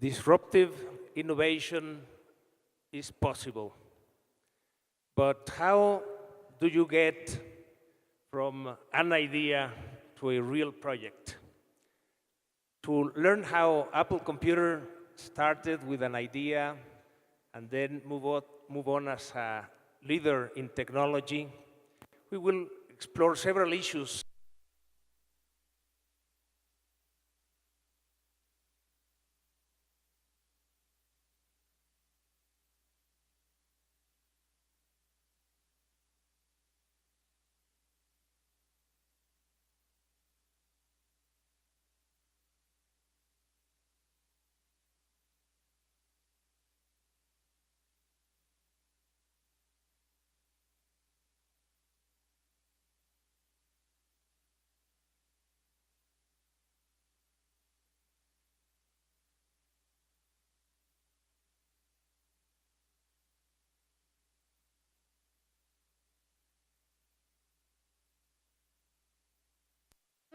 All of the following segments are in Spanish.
disruptive innovation is possible. But how do you get from an idea to a real project? To learn how Apple Computer started with an idea and then move on as a leader in technology, we will explore several issues.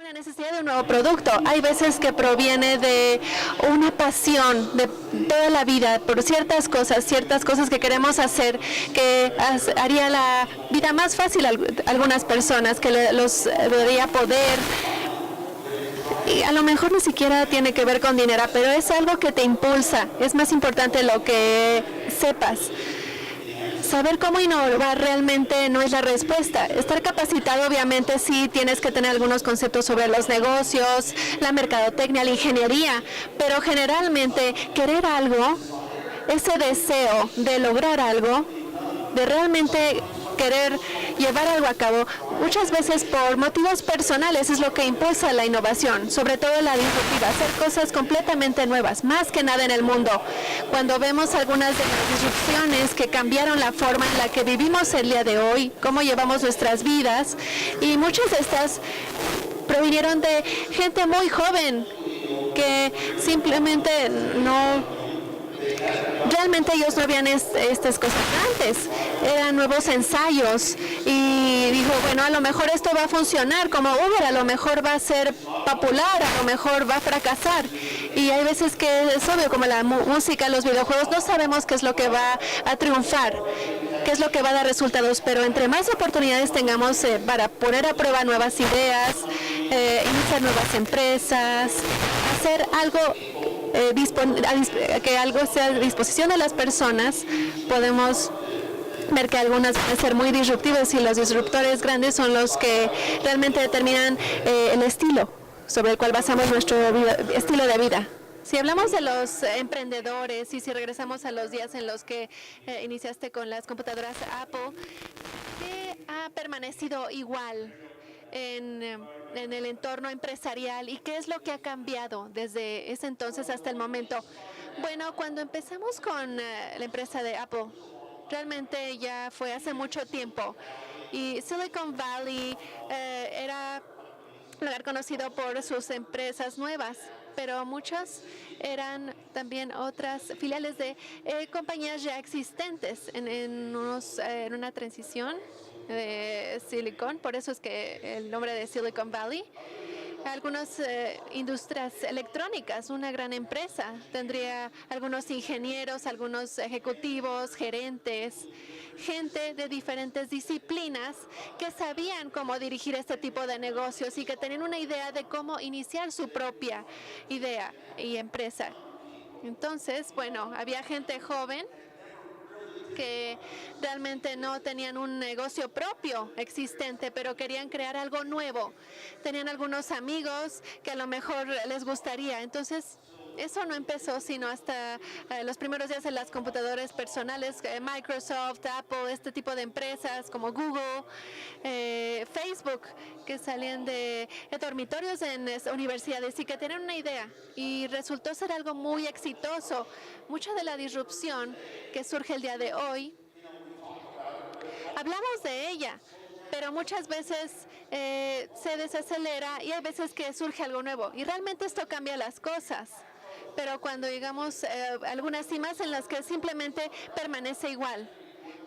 Una necesidad de un nuevo producto. Hay veces que proviene de una pasión de toda la vida por ciertas cosas que queremos hacer, que haría la vida más fácil a algunas personas, que los daría poder. Y a lo mejor ni siquiera tiene que ver con dinero, pero es algo que te impulsa. Es más importante lo que sepas. Saber cómo innovar realmente no es la respuesta. Estar capacitado, obviamente, sí tienes que tener algunos conceptos sobre los negocios, la mercadotecnia, la ingeniería, pero generalmente querer algo, ese deseo de lograr algo, de realmente querer llevar algo a cabo, muchas veces por motivos personales es lo que impulsa la innovación, sobre todo la disruptiva, hacer cosas completamente nuevas, más que nada en el mundo. Cuando vemos algunas de las disrupciones que cambiaron la forma en la que vivimos el día de hoy, cómo llevamos nuestras vidas, y muchas de estas provinieron de gente muy joven que simplemente realmente ellos no habían estas cosas antes, eran nuevos ensayos y dijo, bueno, a lo mejor esto va a funcionar como Uber, a lo mejor va a ser popular, a lo mejor va a fracasar. Y hay veces que es obvio, como la música, los videojuegos, no sabemos qué es lo que va a triunfar, qué es lo que va a dar resultados, pero entre más oportunidades tengamos para poner a prueba nuevas ideas, iniciar nuevas empresas, hacer algo que algo sea a disposición de las personas, podemos ver que algunas van a ser muy disruptivas y los disruptores grandes son los que realmente determinan el estilo sobre el cual basamos nuestro estilo de vida. Si hablamos de los emprendedores y si regresamos a los días en los que iniciaste con las computadoras Apple, ¿qué ha permanecido igual en el entorno empresarial y qué es lo que ha cambiado desde ese entonces hasta el momento? Bueno, cuando empezamos con la empresa de Apple, realmente ya fue hace mucho tiempo y Silicon Valley era un lugar conocido por sus empresas nuevas, pero muchas eran también otras filiales de compañías ya existentes en una transición de Silicon, por eso es que el nombre de Silicon Valley. Algunas industrias electrónicas, una gran empresa, tendría algunos ingenieros, algunos ejecutivos, gerentes, gente de diferentes disciplinas que sabían cómo dirigir este tipo de negocios y que tenían una idea de cómo iniciar su propia idea y empresa. Entonces, bueno, había gente joven que realmente no tenían un negocio propio existente, pero querían crear algo nuevo. Tenían algunos amigos que a lo mejor les gustaría. Entonces, eso no empezó sino hasta los primeros días de las computadoras personales, Microsoft, Apple, este tipo de empresas como Google, Facebook, que salían de dormitorios en universidades y que tenían una idea y resultó ser algo muy exitoso. Mucha de la disrupción que surge el día de hoy, hablamos de ella, pero muchas veces se desacelera y hay veces que surge algo nuevo y realmente esto cambia las cosas. Pero cuando llegamos a algunas cimas en las que simplemente permanece igual.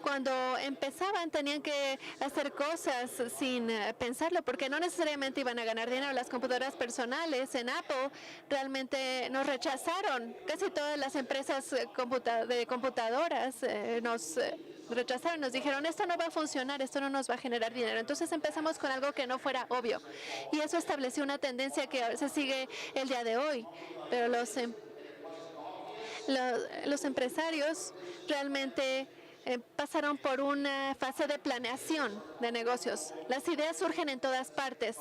cuando empezaban tenían que hacer cosas sin pensarlo, porque no necesariamente iban a ganar dinero. Las computadoras personales en Apple realmente nos rechazaron. Casi todas las empresas de computadoras nos rechazaron, nos dijeron, esto no va a funcionar, esto no nos va a generar dinero. Entonces empezamos con algo que no fuera obvio. Y eso estableció una tendencia que se sigue el día de hoy. Pero los empresarios realmente pasaron por una fase de planeación de negocios. Las ideas surgen en todas partes.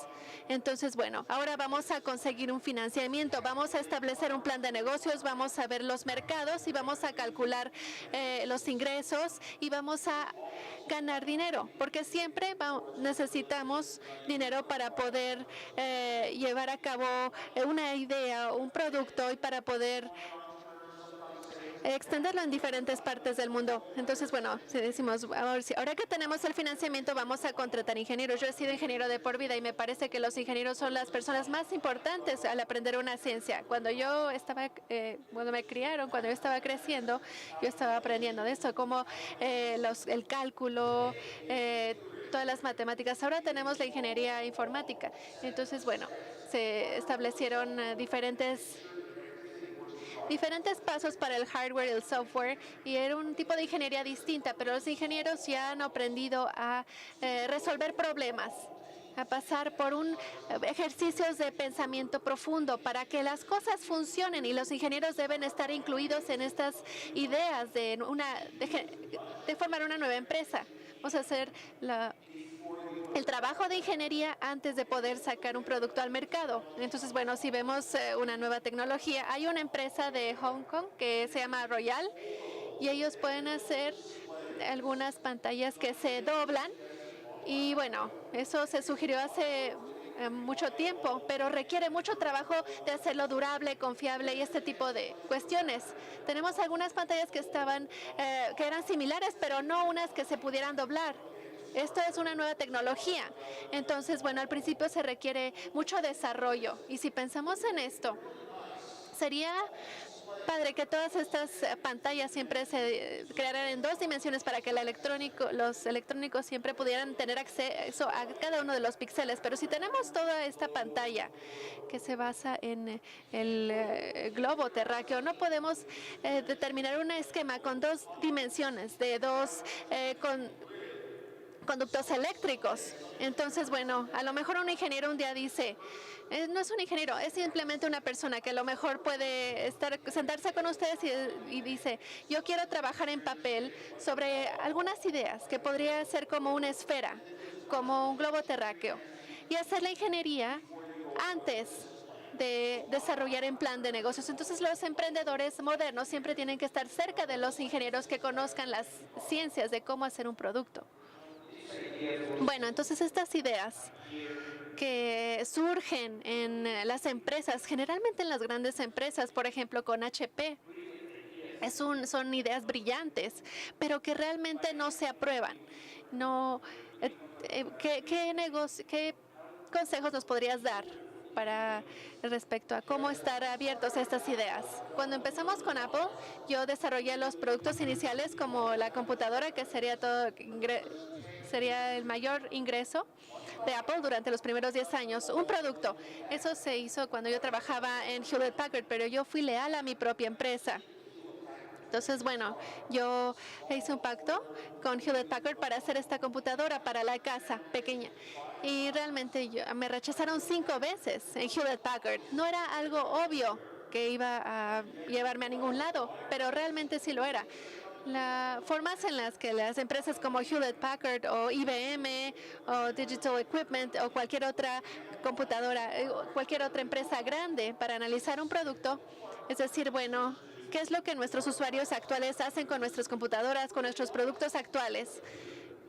Entonces, bueno, ahora vamos a conseguir un financiamiento, vamos a establecer un plan de negocios, vamos a ver los mercados y vamos a calcular los ingresos y vamos a ganar dinero, porque siempre necesitamos dinero para poder llevar a cabo una idea, un producto y para poder extenderlo en diferentes partes del mundo. Entonces, bueno, si decimos, ahora que tenemos el financiamiento, vamos a contratar ingenieros. Yo he sido ingeniero de por vida y me parece que los ingenieros son las personas más importantes al aprender una ciencia. Cuando me criaron, cuando yo estaba creciendo, yo estaba aprendiendo de esto, como el cálculo, todas las matemáticas. Ahora tenemos la ingeniería informática. Entonces, bueno, se establecieron diferentes pasos para el hardware y el software, y era un tipo de ingeniería distinta, pero los ingenieros ya han aprendido a resolver problemas, a pasar por ejercicios de pensamiento profundo para que las cosas funcionen, y los ingenieros deben estar incluidos en estas ideas de formar una nueva empresa. Vamos a hacer el trabajo de ingeniería antes de poder sacar un producto al mercado. Entonces, bueno, si vemos una nueva tecnología, hay una empresa de Hong Kong que se llama Royal, y ellos pueden hacer algunas pantallas que se doblan, y bueno, eso se sugirió hace mucho tiempo, pero requiere mucho trabajo de hacerlo durable, confiable y este tipo de cuestiones. Tenemos algunas pantallas que eran similares, pero no unas que se pudieran doblar. Esto es una nueva tecnología. Entonces, bueno, al principio se requiere mucho desarrollo. Y si pensamos en esto, sería padre que todas estas pantallas siempre se crearan en 2 dimensiones para que los electrónicos siempre pudieran tener acceso a cada uno de los píxeles. Pero si tenemos toda esta pantalla que se basa en el globo terráqueo, no podemos determinar un esquema con 2 dimensiones de 2 conductos eléctricos. Entonces, bueno, a lo mejor un ingeniero un día dice, no es un ingeniero, es simplemente una persona que a lo mejor puede sentarse con ustedes y dice, yo quiero trabajar en papel sobre algunas ideas que podría ser como una esfera, como un globo terráqueo, y hacer la ingeniería antes de desarrollar en plan de negocios. Entonces, los emprendedores modernos siempre tienen que estar cerca de los ingenieros que conozcan las ciencias de cómo hacer un producto. Bueno, entonces estas ideas que surgen en las empresas, generalmente en las grandes empresas, por ejemplo con HP, son ideas brillantes, pero que realmente no se aprueban. ¿Qué consejos nos podrías dar respecto a cómo estar abiertos a estas ideas? Cuando empezamos con Apple, yo desarrollé los productos iniciales como la computadora, que sería el mayor ingreso de Apple durante los primeros 10 años. Un producto. Eso se hizo cuando yo trabajaba en Hewlett Packard, pero yo fui leal a mi propia empresa. Entonces, bueno, yo hice un pacto con Hewlett Packard para hacer esta computadora para la casa pequeña. Y realmente me rechazaron 5 veces en Hewlett Packard. No era algo obvio que iba a llevarme a ningún lado, pero realmente sí lo era. Las formas en las que las empresas como Hewlett Packard o IBM o Digital Equipment o cualquier otra computadora, cualquier otra empresa grande para analizar un producto, es decir, bueno, ¿qué es lo que nuestros usuarios actuales hacen con nuestras computadoras, con nuestros productos actuales?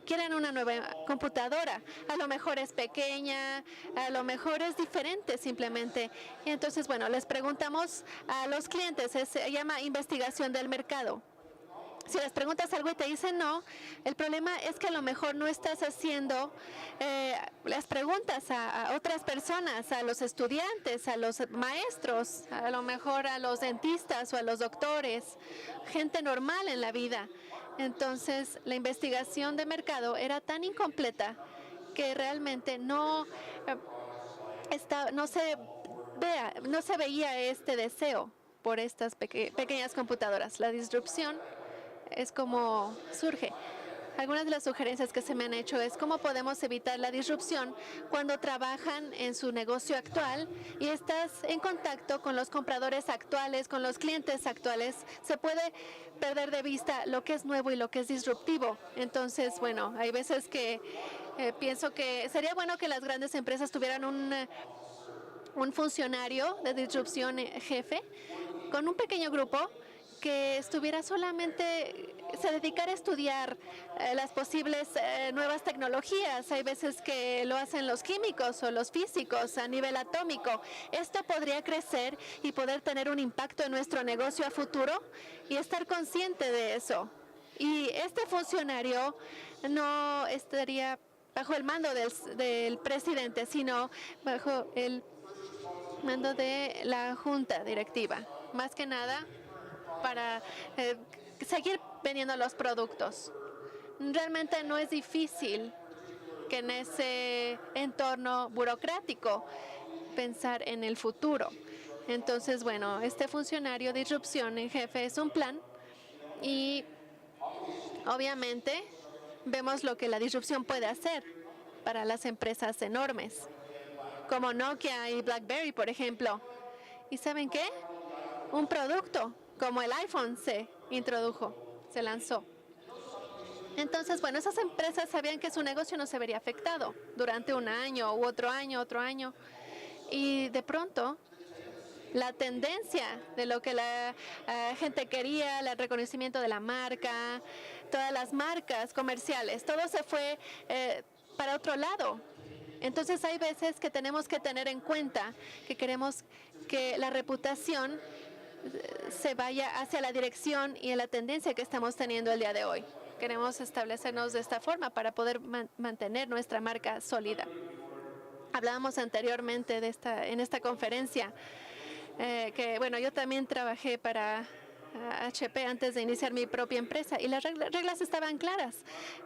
Quieren una nueva computadora. A lo mejor es pequeña, a lo mejor es diferente simplemente. Y entonces, bueno, les preguntamos a los clientes, se llama investigación del mercado. Si les preguntas algo y te dicen no, el problema es que a lo mejor no estás haciendo las preguntas a otras personas, a los estudiantes, a los maestros, a lo mejor a los dentistas o a los doctores, gente normal en la vida. Entonces, la investigación de mercado era tan incompleta que realmente no se veía este deseo por estas pequeñas computadoras. La disrupción es como surge. Algunas de las sugerencias que se me han hecho es cómo podemos evitar la disrupción cuando trabajan en su negocio actual y estás en contacto con los compradores actuales, con los clientes actuales. Se puede perder de vista lo que es nuevo y lo que es disruptivo. Entonces, bueno, hay veces que pienso que sería bueno que las grandes empresas tuvieran un funcionario de disrupción jefe con un pequeño grupo que estuviera solamente, se dedicara a estudiar las posibles nuevas tecnologías. Hay veces que lo hacen los químicos o los físicos a nivel atómico. Esto podría crecer y poder tener un impacto en nuestro negocio a futuro y estar consciente de eso. Y este funcionario no estaría bajo el mando del presidente, sino bajo el mando de la junta directiva. Más que nada, para seguir vendiendo los productos. Realmente no es difícil que en ese entorno burocrático pensar en el futuro. Entonces, bueno, este funcionario de disrupción en jefe es un plan y obviamente vemos lo que la disrupción puede hacer para las empresas enormes, como Nokia y BlackBerry, por ejemplo. ¿Y saben qué? Un producto como el iPhone se introdujo, se lanzó. Entonces, bueno, esas empresas sabían que su negocio no se vería afectado durante un año u otro año. Y de pronto, la tendencia de lo que la gente quería, el reconocimiento de la marca, todas las marcas comerciales, todo se fue para otro lado. Entonces hay veces que tenemos que tener en cuenta que queremos que la reputación se vaya hacia la dirección y en la tendencia que estamos teniendo el día de hoy. Queremos establecernos de esta forma para poder mantener nuestra marca sólida. Hablábamos anteriormente en esta conferencia que, bueno, yo también trabajé para HP antes de iniciar mi propia empresa y las reglas estaban claras.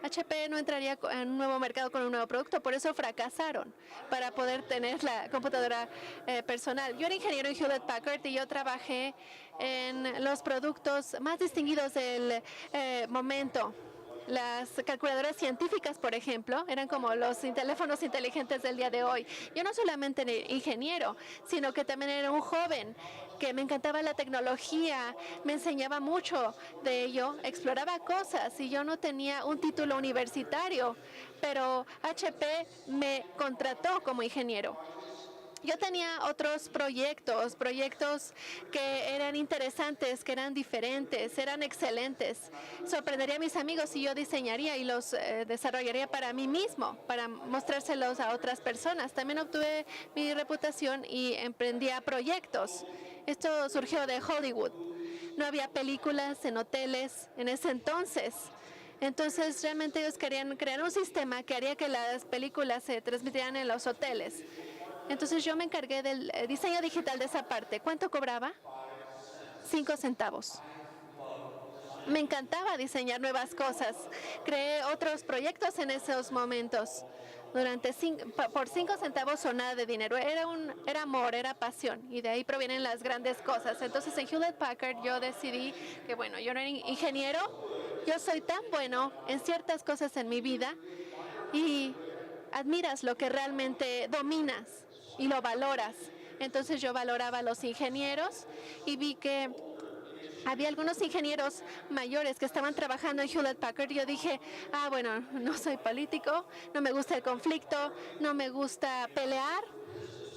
HP no entraría en un nuevo mercado con un nuevo producto, por eso fracasaron para poder tener la computadora personal. Yo era ingeniero en Hewlett Packard y yo trabajé en los productos más distinguidos del momento. Las calculadoras científicas, por ejemplo, eran como los teléfonos inteligentes del día de hoy. Yo no solamente era ingeniero, sino que también era un joven que me encantaba la tecnología, me enseñaba mucho de ello, exploraba cosas y yo no tenía un título universitario, pero HP me contrató como ingeniero. Yo tenía otros proyectos que eran interesantes, que eran diferentes, eran excelentes. Sorprendería a mis amigos si yo diseñaría y los desarrollaría para mí mismo, para mostrárselos a otras personas. También obtuve mi reputación y emprendía proyectos. Esto surgió de Hollywood. No había películas en hoteles en ese entonces. Entonces, realmente ellos querían crear un sistema que haría que las películas se transmitieran en los hoteles. Entonces yo me encargué del diseño digital de esa parte. ¿Cuánto cobraba? 5 centavos. Me encantaba diseñar nuevas cosas. Creé otros proyectos en esos momentos. Por 5 centavos o nada de dinero. Era amor, era pasión. Y de ahí provienen las grandes cosas. Entonces en Hewlett Packard yo decidí que, bueno, yo no era ingeniero. Yo soy tan bueno en ciertas cosas en mi vida. Y admiras lo que realmente dominas y lo valoras. Entonces yo valoraba a los ingenieros y vi que había algunos ingenieros mayores que estaban trabajando en Hewlett Packard. Yo dije, bueno, no soy político, no me gusta el conflicto, no me gusta pelear,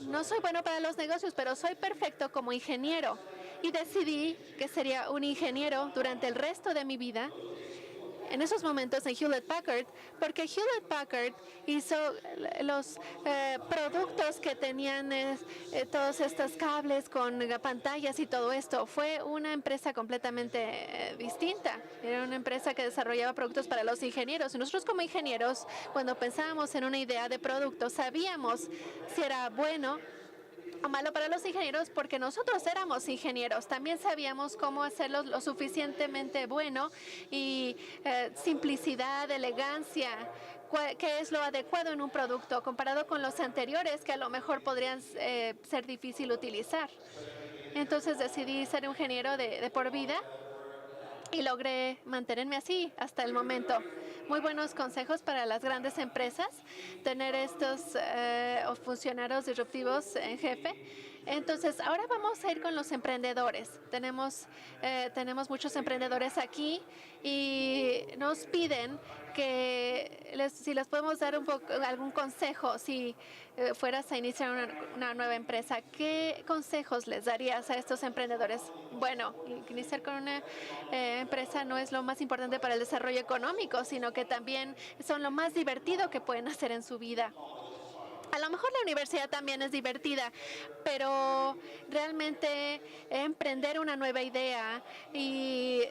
no soy bueno para los negocios, pero soy perfecto como ingeniero. Y decidí que sería un ingeniero durante el resto de mi vida en esos momentos en Hewlett Packard, porque Hewlett Packard hizo los productos que tenían todos estos cables con pantallas y todo esto. Fue una empresa completamente distinta. Era una empresa que desarrollaba productos para los ingenieros. Y nosotros como ingenieros, cuando pensábamos en una idea de producto, sabíamos si era bueno o malo para los ingenieros porque nosotros éramos ingenieros, también sabíamos cómo hacerlo lo suficientemente bueno y simplicidad, elegancia, qué es lo adecuado en un producto comparado con los anteriores que a lo mejor podrían ser difícil utilizar. Entonces decidí ser ingeniero de por vida y logré mantenerme así hasta el momento. Muy buenos consejos para las grandes empresas, tener estos funcionarios disruptivos en jefe. Entonces, ahora vamos a ir con los emprendedores. Tenemos muchos emprendedores aquí y nos piden que si les podemos dar algún consejo si fueras a iniciar una nueva empresa. ¿Qué consejos les darías a estos emprendedores? Bueno, iniciar con una empresa no es lo más importante para el desarrollo económico, sino que también son lo más divertido que pueden hacer en su vida. A lo mejor la universidad también es divertida, pero realmente emprender una nueva idea y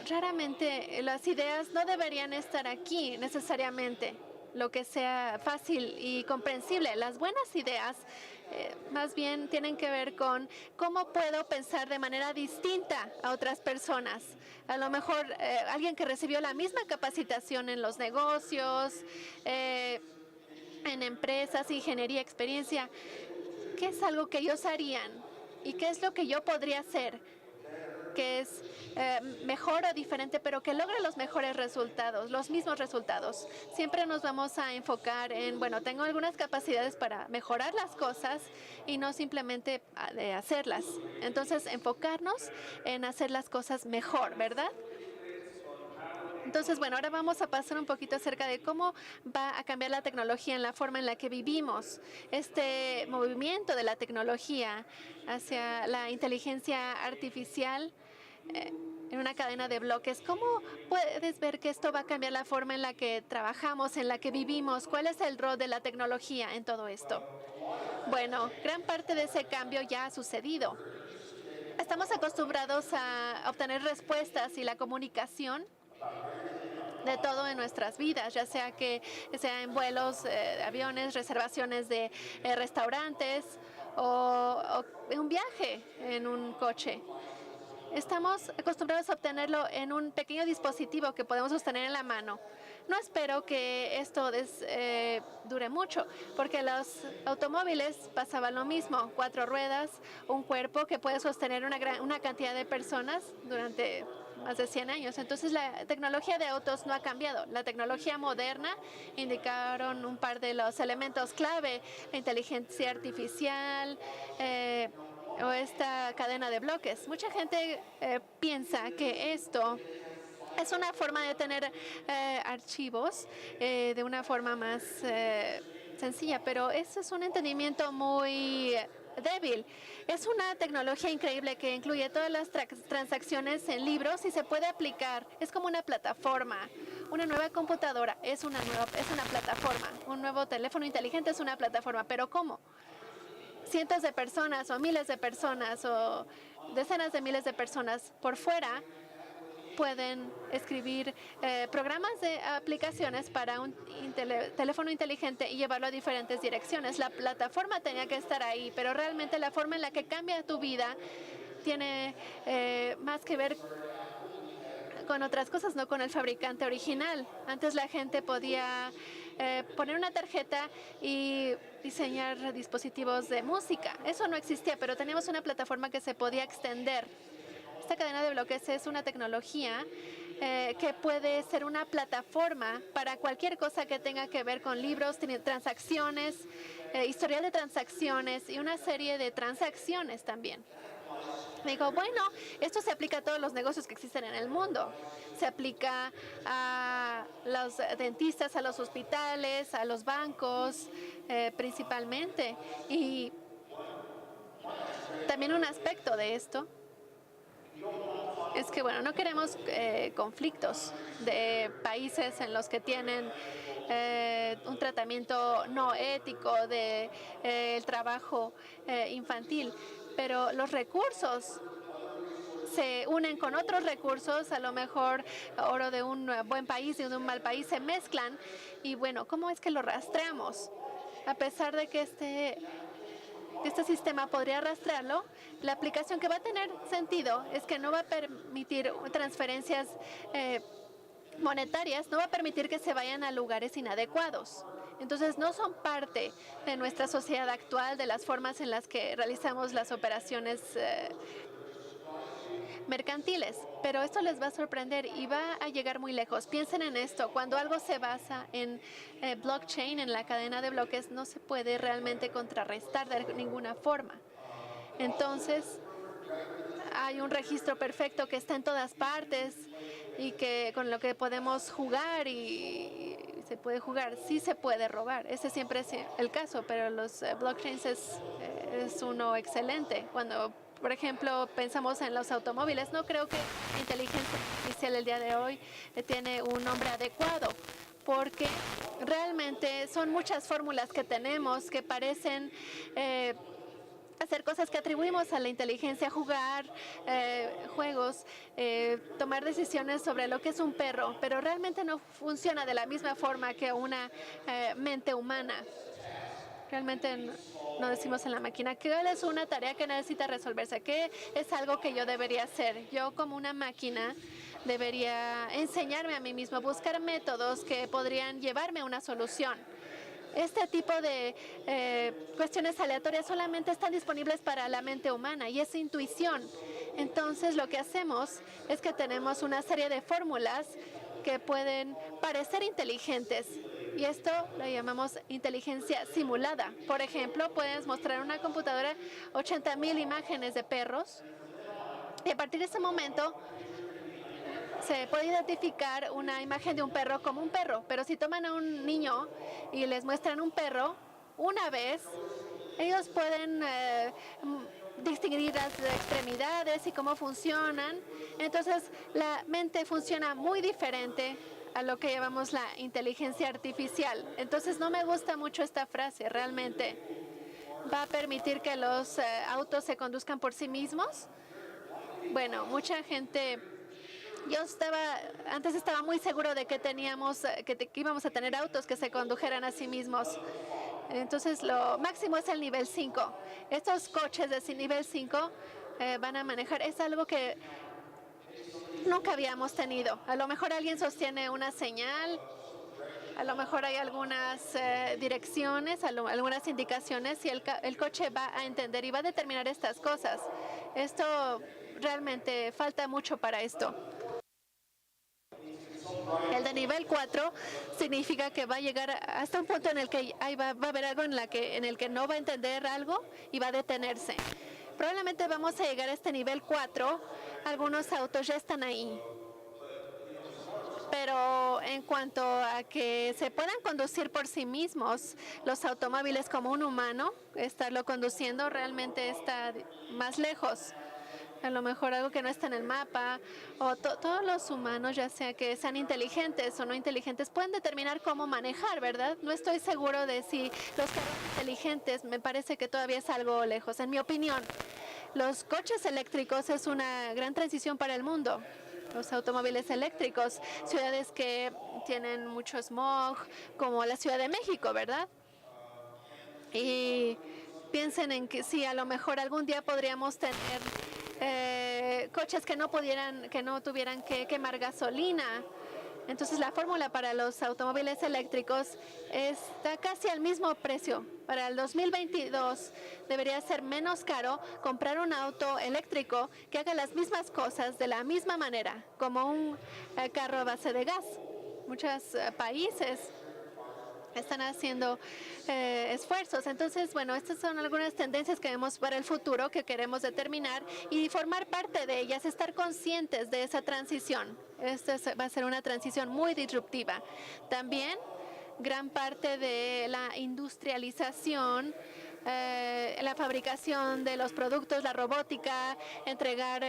raramente las ideas no deberían estar aquí necesariamente. Lo que sea fácil y comprensible. Las buenas ideas más bien tienen que ver con cómo puedo pensar de manera distinta a otras personas. A lo mejor alguien que recibió la misma capacitación en los negocios, en empresas, ingeniería, experiencia. ¿Qué es algo que ellos harían? ¿Y qué es lo que yo podría hacer? Que es mejor o diferente, pero que logre los mejores resultados, los mismos resultados. Siempre nos vamos a enfocar en, bueno, tengo algunas capacidades para mejorar las cosas y no simplemente de hacerlas. Entonces, enfocarnos en hacer las cosas mejor, ¿verdad? Entonces, bueno, ahora vamos a pasar un poquito acerca de cómo va a cambiar la tecnología en la forma en la que vivimos. Este movimiento de la tecnología hacia la inteligencia artificial en una cadena de bloques. ¿Cómo puedes ver que esto va a cambiar la forma en la que trabajamos, en la que vivimos? ¿Cuál es el rol de la tecnología en todo esto? Bueno, gran parte de ese cambio ya ha sucedido. Estamos acostumbrados a obtener respuestas y la comunicación de todo en nuestras vidas, ya sea que sea en vuelos, aviones, reservaciones de restaurantes o un viaje en un coche. Estamos acostumbrados a obtenerlo en un pequeño dispositivo que podemos sostener en la mano. No espero que esto dure mucho, porque los automóviles pasaba lo mismo, 4 ruedas, un cuerpo que puede sostener una cantidad de personas durante más de 100 años. Entonces la tecnología de autos no ha cambiado. La tecnología moderna indicaron un par de los elementos clave, la inteligencia artificial, o esta cadena de bloques. Mucha gente piensa que esto es una forma de tener archivos de una forma más sencilla, pero eso es un entendimiento muy débil. Es una tecnología increíble que incluye todas las transacciones en libros y se puede aplicar. Es como una plataforma. Una nueva computadora es una plataforma. Un nuevo teléfono inteligente es una plataforma. ¿Pero cómo? Cientos de personas o miles de personas o decenas de miles de personas por fuera pueden escribir programas de aplicaciones para un teléfono inteligente y llevarlo a diferentes direcciones. La plataforma tenía que estar ahí, pero realmente la forma en la que cambia tu vida tiene más que ver con otras cosas, no con el fabricante original. Antes la gente podía poner una tarjeta y diseñar dispositivos de música. Eso no existía, pero teníamos una plataforma que se podía extender. Esta cadena de bloques es una tecnología que puede ser una plataforma para cualquier cosa que tenga que ver con libros, transacciones, historial de transacciones y una serie de transacciones también. Digo, bueno, esto se aplica a todos los negocios que existen en el mundo. Se aplica a los dentistas, a los hospitales, a los bancos, principalmente. Y también un aspecto de esto es que, bueno, no queremos conflictos de países en los que tienen un tratamiento no ético del trabajo infantil, pero los recursos se unen con otros recursos, a lo mejor oro de un buen país y de un mal país se mezclan y bueno, ¿cómo es que lo rastreamos? A pesar de que este sistema podría rastrearlo, la aplicación que va a tener sentido es que no va a permitir transferencias monetarias, no va a permitir que se vayan a lugares inadecuados. Entonces no son parte de nuestra sociedad actual, de las formas en las que realizamos las operaciones mercantiles, pero esto les va a sorprender y va a llegar muy lejos. Piensen en esto, cuando algo se basa en blockchain, en la cadena de bloques, no se puede realmente contrarrestar de ninguna forma. Entonces, hay un registro perfecto que está en todas partes y que con lo que podemos jugar y se puede jugar. Sí se puede robar, ese siempre es el caso, pero los blockchains es uno excelente. Cuando, por ejemplo, pensamos en los automóviles, no creo que la inteligencia artificial el día de hoy tiene un nombre adecuado, porque realmente son muchas fórmulas que tenemos que parecen hacer cosas que atribuimos a la inteligencia, jugar juegos, tomar decisiones sobre lo que es un perro, pero realmente no funciona de la misma forma que una mente humana. Realmente no decimos en la máquina que es una tarea que necesita resolverse, que es algo que yo debería hacer. Yo como una máquina debería enseñarme a mí mismo, buscar métodos que podrían llevarme a una solución. Este tipo de cuestiones aleatorias solamente están disponibles para la mente humana y es intuición. Entonces lo que hacemos es que tenemos una serie de fórmulas que pueden parecer inteligentes y esto lo llamamos inteligencia simulada. Por ejemplo, puedes mostrar en una computadora 80,000 imágenes de perros y a partir de ese momento se puede identificar una imagen de un perro como un perro, pero si toman a un niño y les muestran un perro una vez, ellos pueden distinguir las extremidades y cómo funcionan. Entonces, la mente funciona muy diferente a lo que llamamos la inteligencia artificial. Entonces, no me gusta mucho esta frase, realmente. ¿Va a permitir que los autos se conduzcan por sí mismos? Bueno, mucha gente... Yo antes estaba muy seguro de que que íbamos a tener autos que se condujeran a sí mismos. Entonces, lo máximo es el nivel 5. Estos coches de nivel 5 van a manejar. Es algo que nunca habíamos tenido. A lo mejor alguien sostiene una señal, a lo mejor hay algunas direcciones, algunas indicaciones y el coche va a entender y va a determinar estas cosas. Esto realmente falta mucho para esto. El de nivel 4 significa que va a llegar hasta un punto en el que va a haber algo en el que no va a entender algo y va a detenerse. Probablemente vamos a llegar a este nivel 4. Algunos autos ya están ahí. Pero en cuanto a que se puedan conducir por sí mismos, los automóviles como un humano, estarlo conduciendo realmente está más lejos. A lo mejor algo que no está en el mapa, o todos los humanos, ya sea que sean inteligentes o no inteligentes, pueden determinar cómo manejar, ¿verdad? No estoy seguro de si los carros inteligentes, me parece que todavía es algo lejos. En mi opinión, los coches eléctricos es una gran transición para el mundo. Los automóviles eléctricos, ciudades que tienen mucho smog, como la Ciudad de México, ¿verdad? Y piensen en que sí, a lo mejor algún día podríamos tener coches que no tuvieran que quemar gasolina. Entonces la fórmula para los automóviles eléctricos está casi al mismo precio. Para el 2022 debería ser menos caro comprar un auto eléctrico que haga las mismas cosas de la misma manera, como un carro a base de gas. Muchos países están haciendo esfuerzos. Entonces, bueno, estas son algunas tendencias que vemos para el futuro que queremos determinar y formar parte de ellas, estar conscientes de esa transición. Esta va a ser una transición muy disruptiva. También, gran parte de la industrialización, la fabricación de los productos, la robótica, entregar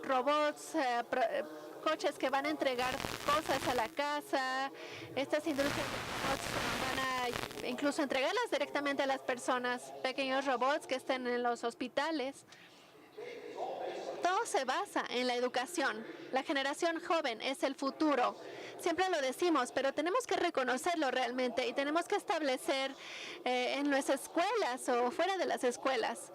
robots, coches que van a entregar cosas a la casa. Estas industrias de robots van a incluso entregarlas directamente a las personas, pequeños robots que estén en los hospitales. Todo se basa en la educación. La generación joven es el futuro. Siempre lo decimos, pero tenemos que reconocerlo realmente y tenemos que establecer en nuestras escuelas o fuera de las escuelas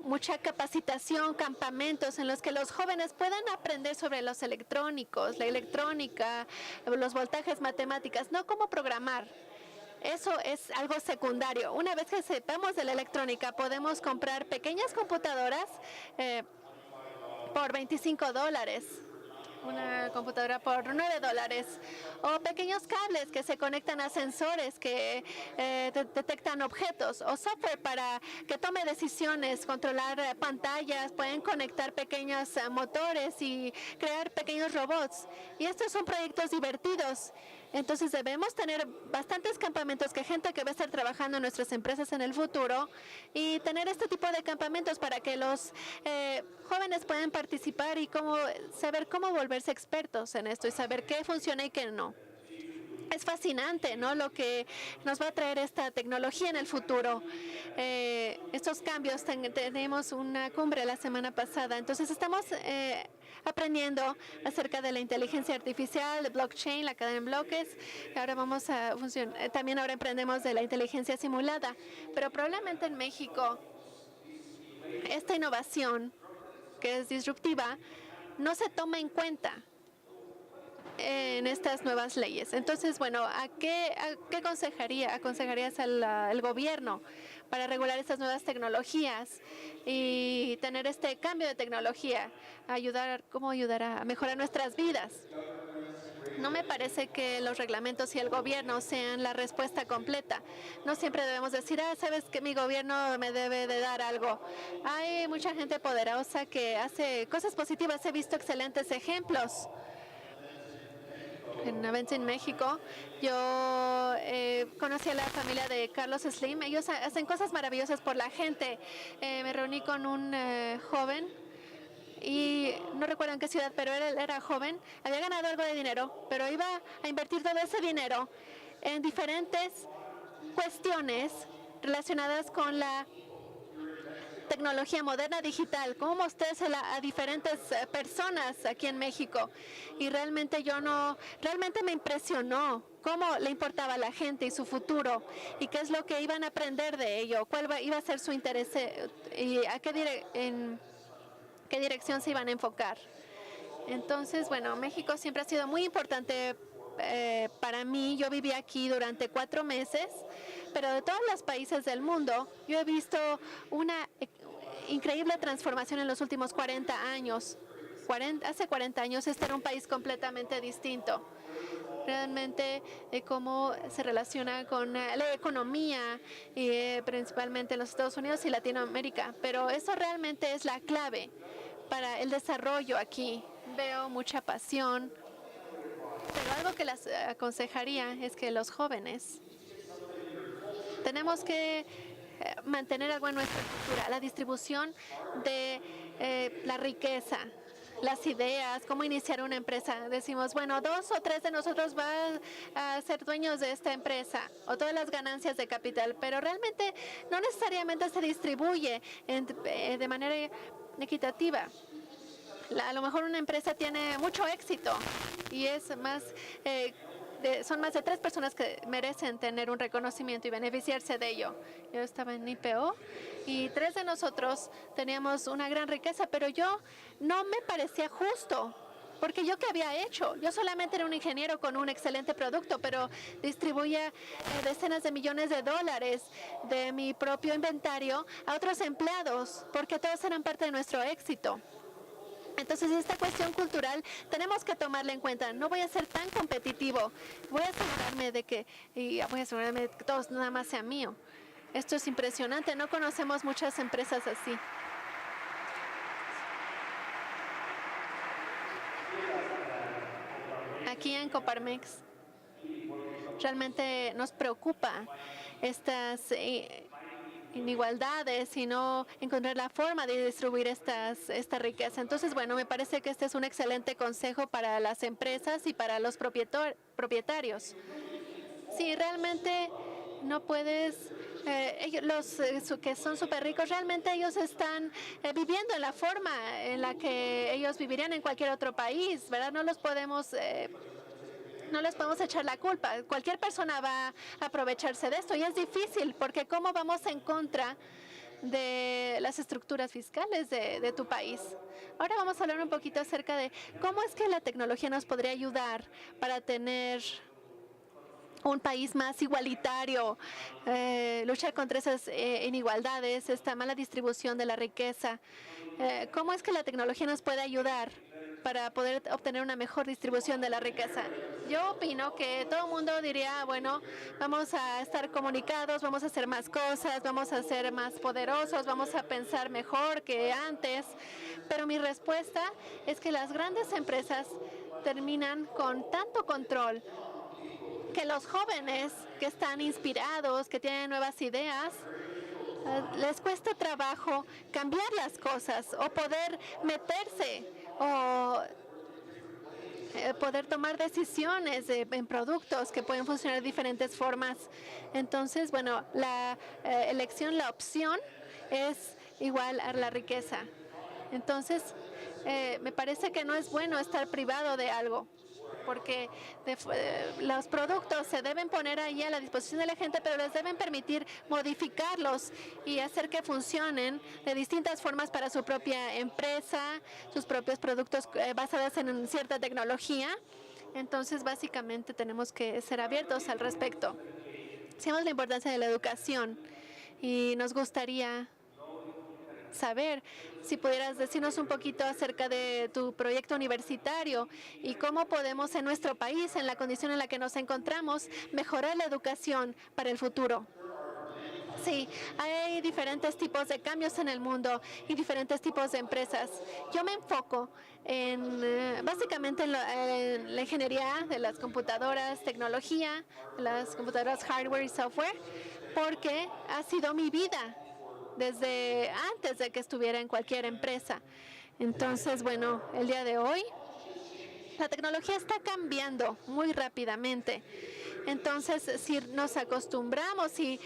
mucha capacitación, campamentos en los que los jóvenes puedan aprender sobre los electrónicos, la electrónica, los voltajes, matemáticas, no cómo programar. Eso es algo secundario. Una vez que sepamos de la electrónica, podemos comprar pequeñas computadoras por $25, una computadora por $9, o pequeños cables que se conectan a sensores que detectan objetos, o software para que tome decisiones, controlar pantallas, pueden conectar pequeños motores y crear pequeños robots. Y estos son proyectos divertidos. Entonces debemos tener bastantes campamentos que gente que va a estar trabajando en nuestras empresas en el futuro y tener este tipo de campamentos para que los jóvenes puedan participar y saber cómo volverse expertos en esto y saber qué funciona y qué no. Es fascinante, ¿no?, lo que nos va a traer esta tecnología en el futuro. Estos cambios, tenemos una cumbre la semana pasada, entonces estamos aprendiendo acerca de la inteligencia artificial, de blockchain, la cadena en bloques. Ahora vamos a funcionar. También ahora aprendemos de la inteligencia simulada, pero probablemente en México esta innovación que es disruptiva no se toma en cuenta en estas nuevas leyes. Entonces, bueno, ¿a qué aconsejarías al gobierno para regular estas nuevas tecnologías y tener este cambio de tecnología? ¿Cómo ayudar a mejorar nuestras vidas? No me parece que los reglamentos y el gobierno sean la respuesta completa. No siempre debemos decir, sabes que mi gobierno me debe de dar algo. Hay mucha gente poderosa que hace cosas positivas. He visto excelentes ejemplos. En Avance en México, yo conocí a la familia de Carlos Slim. Ellos hacen cosas maravillosas por la gente. Me reuní con un joven y no recuerdo en qué ciudad, pero él era joven. Había ganado algo de dinero, pero iba a invertir todo ese dinero en diferentes cuestiones relacionadas con la tecnología moderna digital, cómo mostrársela a diferentes personas aquí en México. Y realmente realmente me impresionó cómo le importaba a la gente y su futuro y qué es lo que iban a aprender de ello, cuál iba a ser su interés y en qué dirección se iban a enfocar. Entonces, bueno, México siempre ha sido muy importante para mí. Yo viví aquí durante 4 meses, pero de todos los países del mundo, yo he visto una increíble transformación en los últimos 40 años. Hace 40 años este era un país completamente distinto. Realmente cómo se relaciona con la economía, principalmente en los Estados Unidos y Latinoamérica. Pero eso realmente es la clave para el desarrollo aquí. Veo mucha pasión. Pero algo que les aconsejaría es que los jóvenes tenemos que mantener algo en nuestra cultura, la distribución de la riqueza, las ideas, cómo iniciar una empresa. Decimos, bueno, 2 o 3 de nosotros van a ser dueños de esta empresa o todas las ganancias de capital, pero realmente no necesariamente se distribuye de manera equitativa. A lo mejor una empresa tiene mucho éxito y es más son más de 3 personas que merecen tener un reconocimiento y beneficiarse de ello. Yo estaba en IPO y 3 de nosotros teníamos una gran riqueza, pero yo no me parecía justo. Porque yo, ¿qué había hecho? Yo solamente era un ingeniero con un excelente producto, pero distribuía decenas de millones de dólares de mi propio inventario a otros empleados, porque todos eran parte de nuestro éxito. Entonces, esta cuestión cultural tenemos que tomarla en cuenta. No voy a ser tan competitivo. Voy a asegurarme de que todo nada más sea mío. Esto es impresionante. No conocemos muchas empresas así. Aquí en Coparmex realmente nos preocupa estas inigualdades, sino encontrar la forma de distribuir esta riqueza. Entonces, bueno, me parece que este es un excelente consejo para las empresas y para los propietarios. Sí, realmente no puedes, los que son súper ricos, realmente ellos están viviendo en la forma en la que ellos vivirían en cualquier otro país, ¿verdad? No los podemos no les podemos echar la culpa. Cualquier persona va a aprovecharse de esto y es difícil porque ¿cómo vamos en contra de las estructuras fiscales de tu país? Ahora vamos a hablar un poquito acerca de cómo es que la tecnología nos podría ayudar para tener un país más igualitario, luchar contra esas inigualdades, esta mala distribución de la riqueza. ¿Cómo es que la tecnología nos puede ayudar para poder obtener una mejor distribución de la riqueza? Yo opino que todo el mundo diría, bueno, vamos a estar comunicados, vamos a hacer más cosas, vamos a ser más poderosos, vamos a pensar mejor que antes. Pero mi respuesta es que las grandes empresas terminan con tanto control que los jóvenes que están inspirados, que tienen nuevas ideas, les cuesta trabajo cambiar las cosas o poder meterse o poder tomar decisiones en productos que pueden funcionar de diferentes formas. Entonces, bueno, la elección, la opción es igual a la riqueza. Entonces, me parece que no es bueno estar privado de algo, porque los productos se deben poner ahí a la disposición de la gente, pero les deben permitir modificarlos y hacer que funcionen de distintas formas para su propia empresa, sus propios productos basados en cierta tecnología. Entonces, básicamente, tenemos que ser abiertos al respecto. Sabemos la importancia de la educación y nos gustaría saber si pudieras decirnos un poquito acerca de tu proyecto universitario y cómo podemos en nuestro país, en la condición en la que nos encontramos, mejorar la educación para el futuro. Sí, hay diferentes tipos de cambios en el mundo y diferentes tipos de empresas. Yo me enfoco básicamente en la ingeniería de las computadoras, tecnología, las computadoras hardware y software, porque ha sido mi vida desde antes de que estuviera en cualquier empresa. Entonces, bueno, el día de hoy la tecnología está cambiando muy rápidamente. Entonces, si nos acostumbramos y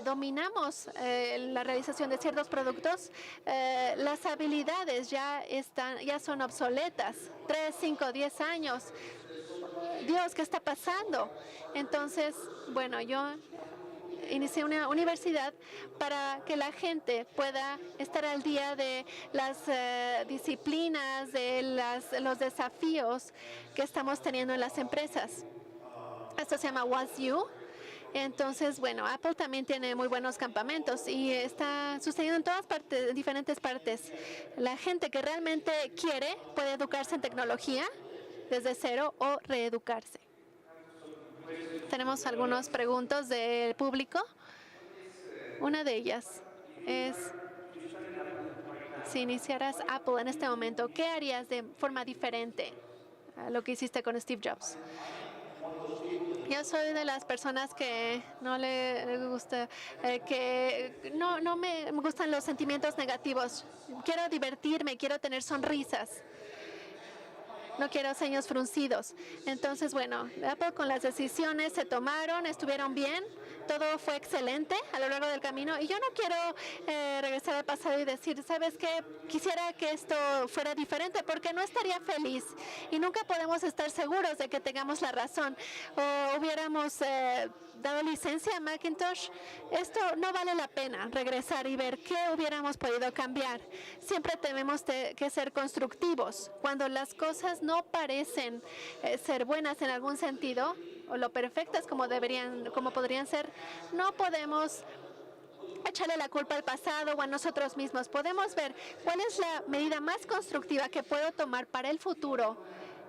dominamos la realización de ciertos productos, las habilidades ya son obsoletas. 3, 5, 10 años. Dios, ¿qué está pasando? Entonces, bueno, yo inicié una universidad para que la gente pueda estar al día de las disciplinas, de los desafíos que estamos teniendo en las empresas. Esto se llama WasU. Entonces, bueno, Apple también tiene muy buenos campamentos y está sucediendo en todas partes, en diferentes partes. La gente que realmente quiere puede educarse en tecnología desde cero o reeducarse. Tenemos algunas preguntas del público. Una de ellas es, si iniciaras Apple en este momento, ¿qué harías de forma diferente a lo que hiciste con Steve Jobs? Yo soy de las personas que no le gusta, que no me gustan los sentimientos negativos. Quiero divertirme, quiero tener sonrisas. No quiero ceños fruncidos. Entonces, bueno, Apple con las decisiones se tomaron, estuvieron bien, todo fue excelente a lo largo del camino. Y yo no quiero regresar al pasado y decir, ¿sabes qué? Quisiera que esto fuera diferente porque no estaría feliz. Y nunca podemos estar seguros de que tengamos la razón. O hubiéramos dado licencia a Macintosh. Esto no vale la pena, regresar y ver qué hubiéramos podido cambiar. Siempre tenemos que ser constructivos. Cuando las cosas no parecen ser buenas en algún sentido, o lo perfectas como podrían ser, no podemos echarle la culpa al pasado o a nosotros mismos. Podemos ver cuál es la medida más constructiva que puedo tomar para el futuro.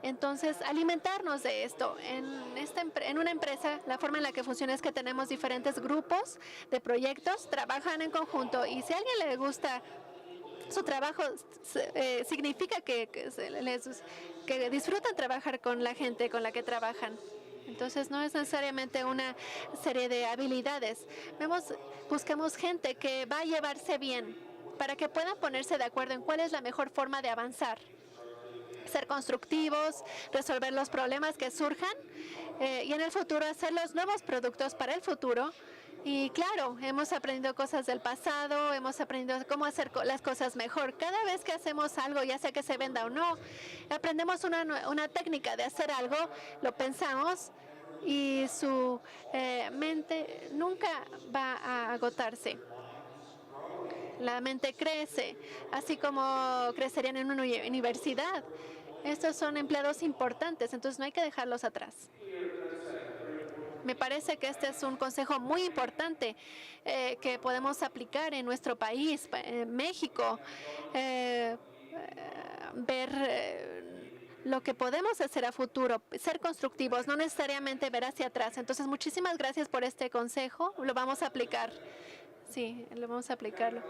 Entonces, alimentarnos de esto. En una empresa, la forma en la que funciona es que tenemos diferentes grupos de proyectos, trabajan en conjunto, y si a alguien le gusta su trabajo, significa que disfrutan trabajar con la gente con la que trabajan. Entonces, no es necesariamente una serie de habilidades. Buscamos gente que va a llevarse bien para que puedan ponerse de acuerdo en cuál es la mejor forma de avanzar. Ser constructivos, resolver los problemas que surjan y en el futuro hacer los nuevos productos para el futuro Y claro, hemos aprendido cosas del pasado, hemos aprendido cómo hacer las cosas mejor. Cada vez que hacemos algo, ya sea que se venda o no, aprendemos una técnica de hacer algo, lo pensamos y su mente nunca va a agotarse. La mente crece, así como crecerían en una universidad. Estos son empleados importantes, entonces no hay que dejarlos atrás. Me parece que este es un consejo muy importante que podemos aplicar en nuestro país, en México, ver lo que podemos hacer a futuro, ser constructivos, no necesariamente ver hacia atrás. Entonces, muchísimas gracias por este consejo, lo vamos a aplicar. Sí, lo vamos a aplicarlo.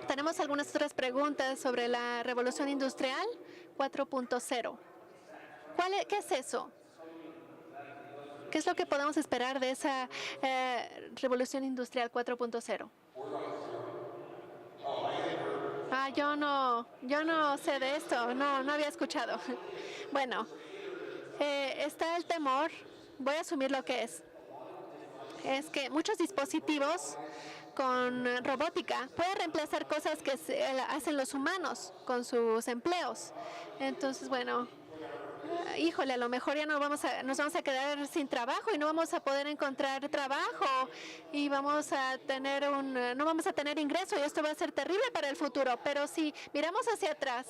Tenemos algunas otras preguntas sobre la revolución industrial 4.0. ¿Qué es eso? ¿Qué es lo que podemos esperar de esa revolución industrial 4.0? Yo no sé de esto, no había escuchado. Bueno, está el temor, voy a asumir lo que es que muchos dispositivos con robótica pueden reemplazar cosas que hacen los humanos con sus empleos. Entonces, bueno, híjole, a lo mejor ya nos vamos a quedar sin trabajo y no vamos a poder encontrar trabajo y no vamos a tener ingreso y esto va a ser terrible para el futuro. Pero si miramos hacia atrás,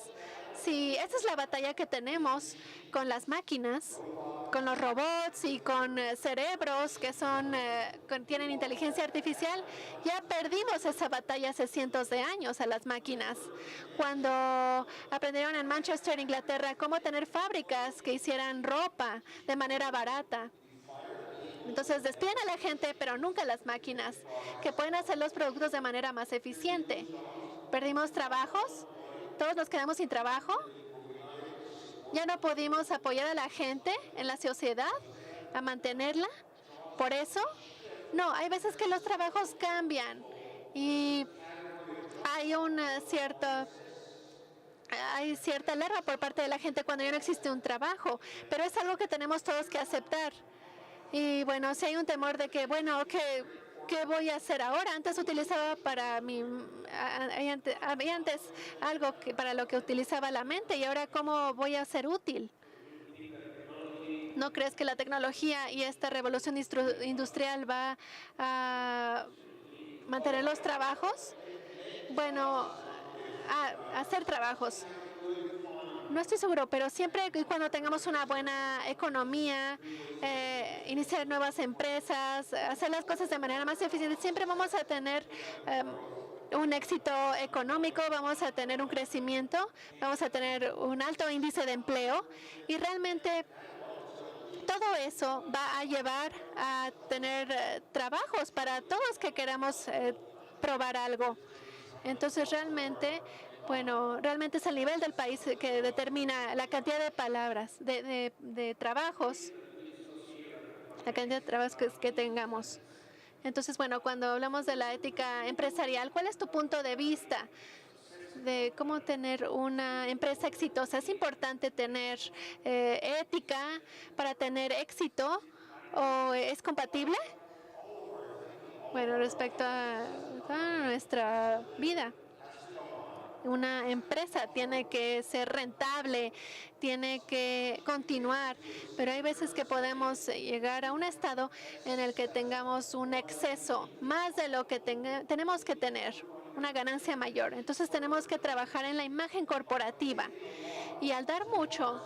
si esta es la batalla que tenemos con las máquinas, con los robots y con cerebros que tienen inteligencia artificial, ya perdimos esa batalla hace cientos de años a las máquinas. Cuando aprendieron en Manchester, Inglaterra, cómo tener fábricas que hicieran ropa de manera barata. Entonces despiden a la gente, pero nunca las máquinas, que pueden hacer los productos de manera más eficiente. Perdimos trabajos, todos nos quedamos sin trabajo. Ya no pudimos apoyar a la gente en la sociedad, a mantenerla. Por eso, no, hay veces que los trabajos cambian y hay cierta alarma por parte de la gente cuando ya no existe un trabajo, pero es algo que tenemos todos que aceptar. Y bueno, si hay un temor de que, bueno, ¿qué voy a hacer ahora? Antes utilizaba había antes algo para lo que utilizaba la mente y ahora ¿cómo voy a ser útil? ¿No crees que la tecnología y esta revolución industrial va a mantener los trabajos? Bueno, hacer trabajos. No estoy seguro, pero siempre y cuando tengamos una buena economía, iniciar nuevas empresas, hacer las cosas de manera más eficiente, siempre vamos a tener un éxito económico, vamos a tener un crecimiento, vamos a tener un alto índice de empleo y realmente todo eso va a llevar a tener trabajos para todos que queramos probar algo. Entonces realmente es el nivel del país que determina la cantidad de palabras, de trabajos, la cantidad de trabajos que tengamos. Entonces, bueno, cuando hablamos de la ética empresarial, ¿cuál es tu punto de vista de cómo tener una empresa exitosa? ¿Es importante tener ética para tener éxito o es compatible? Bueno, respecto a nuestra vida. Una empresa tiene que ser rentable, tiene que continuar, pero hay veces que podemos llegar a un estado en el que tengamos un exceso, más de lo que tenemos que tener, una ganancia mayor. Entonces tenemos que trabajar en la imagen corporativa y al dar mucho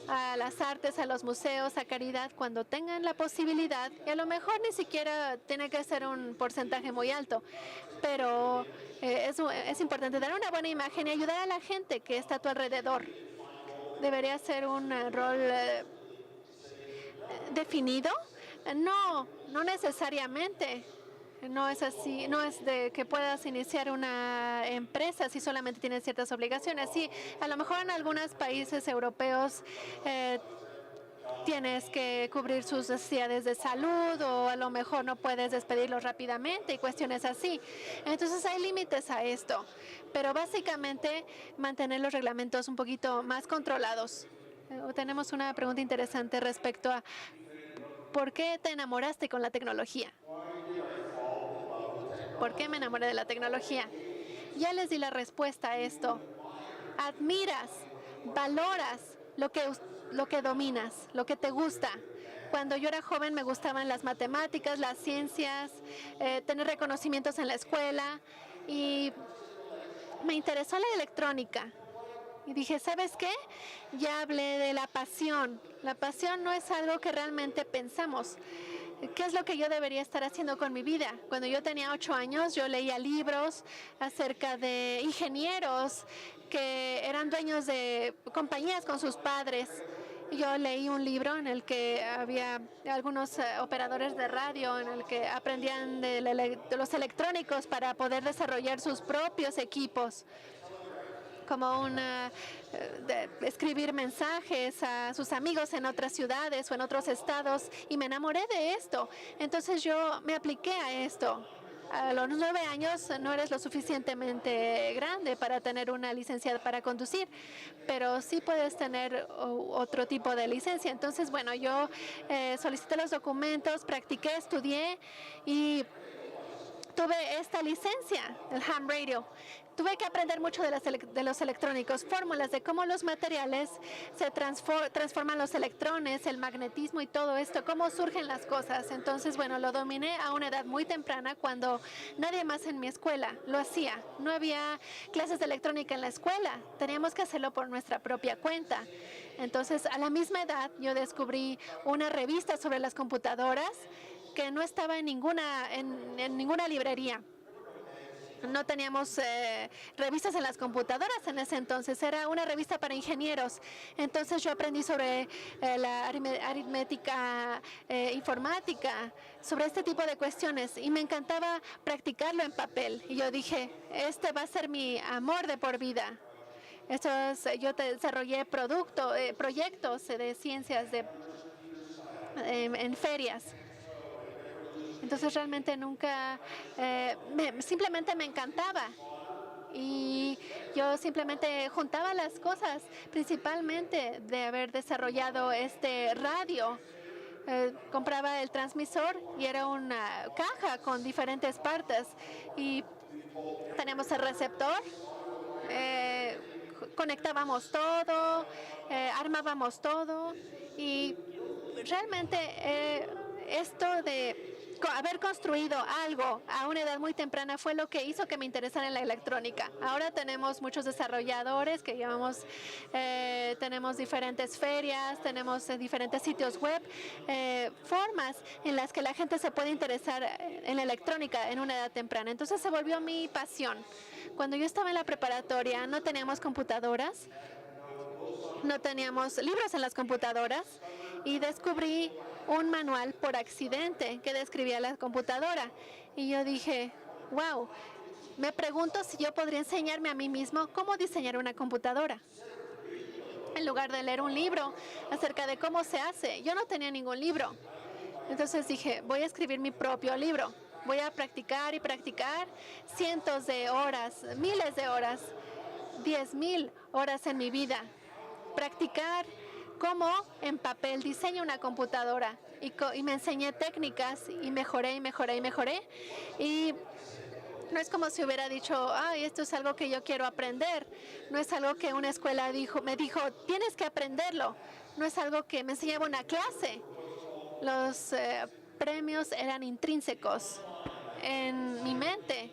a las artes, a los museos, a caridad, cuando tengan la posibilidad, y a lo mejor ni siquiera tiene que ser un porcentaje muy alto, pero es importante dar una buena imagen y ayudar a la gente que está a tu alrededor. ¿Debería ser un rol definido? No necesariamente. No es así, no es de que puedas iniciar una empresa si solamente tienes ciertas obligaciones. Sí, a lo mejor en algunos países europeos tienes que cubrir sus necesidades de salud o a lo mejor no puedes despedirlos rápidamente y cuestiones así. Entonces hay límites a esto, pero básicamente mantener los reglamentos un poquito más controlados. Tenemos una pregunta interesante respecto a ¿por qué te enamoraste con la tecnología? ¿por qué me enamoré de la tecnología? Ya les di la respuesta a esto. Admiras, valoras lo que dominas, lo que te gusta. Cuando yo era joven me gustaban las matemáticas, las ciencias, tener reconocimientos en la escuela y me interesó la electrónica. Y dije, ¿sabes qué? Ya hablé de la pasión. La pasión no es algo que realmente pensamos. ¿Qué es lo que yo debería estar haciendo con mi vida? Cuando yo tenía 8 años, yo leía libros acerca de ingenieros que eran dueños de compañías con sus padres. Yo leí un libro en el que había algunos operadores de radio en el que aprendían de los electrónicos para poder desarrollar sus propios equipos, como escribir mensajes a sus amigos en otras ciudades o en otros estados, y me enamoré de esto. Entonces yo me apliqué a esto. A los 9 años no eres lo suficientemente grande para tener una licencia para conducir, pero sí puedes tener otro tipo de licencia. Entonces, bueno, yo solicité los documentos, practiqué, estudié y tuve esta licencia, el ham radio. Tuve que aprender mucho de los electrónicos, fórmulas de cómo los materiales se transforman los electrones, el magnetismo y todo esto, cómo surgen las cosas. Entonces, bueno, lo dominé a una edad muy temprana cuando nadie más en mi escuela lo hacía. No había clases de electrónica en la escuela, teníamos que hacerlo por nuestra propia cuenta. Entonces, a la misma edad, yo descubrí una revista sobre las computadoras que no estaba en ninguna librería. No teníamos revistas en las computadoras en ese entonces, era una revista para ingenieros. Entonces yo aprendí sobre la aritmética informática, sobre este tipo de cuestiones, y me encantaba practicarlo en papel. Y yo dije, este va a ser mi amor de por vida. Yo desarrollé proyectos de ciencias en ferias. Entonces realmente simplemente me encantaba. Y yo simplemente juntaba las cosas, principalmente de haber desarrollado este radio. Compraba el transmisor y era una caja con diferentes partes. Y teníamos el receptor, conectábamos todo, armábamos todo. Y realmente esto de haber construido algo a una edad muy temprana fue lo que hizo que me interesara en la electrónica. Ahora tenemos muchos desarrolladores que tenemos diferentes ferias, tenemos diferentes sitios web, formas en las que la gente se puede interesar en la electrónica en una edad temprana. Entonces se volvió mi pasión. Cuando yo estaba en la preparatoria no teníamos computadoras, no teníamos libros en las computadoras, y descubrí un manual por accidente que describía la computadora. Y yo dije, wow, me pregunto si yo podría enseñarme a mí mismo cómo diseñar una computadora. En lugar de leer un libro acerca de cómo se hace, yo no tenía ningún libro. Entonces dije, voy a escribir mi propio libro. Voy a practicar y practicar cientos de horas, miles de horas, 10,000 horas en mi vida. Practicar cómo en papel diseño una computadora, y me enseñé técnicas y mejoré y mejoré y mejoré. Y no es como si hubiera dicho, ay, esto es algo que yo quiero aprender. No es algo que una escuela me dijo, tienes que aprenderlo. No es algo que me enseñaba una clase. Los premios eran intrínsecos en mi mente.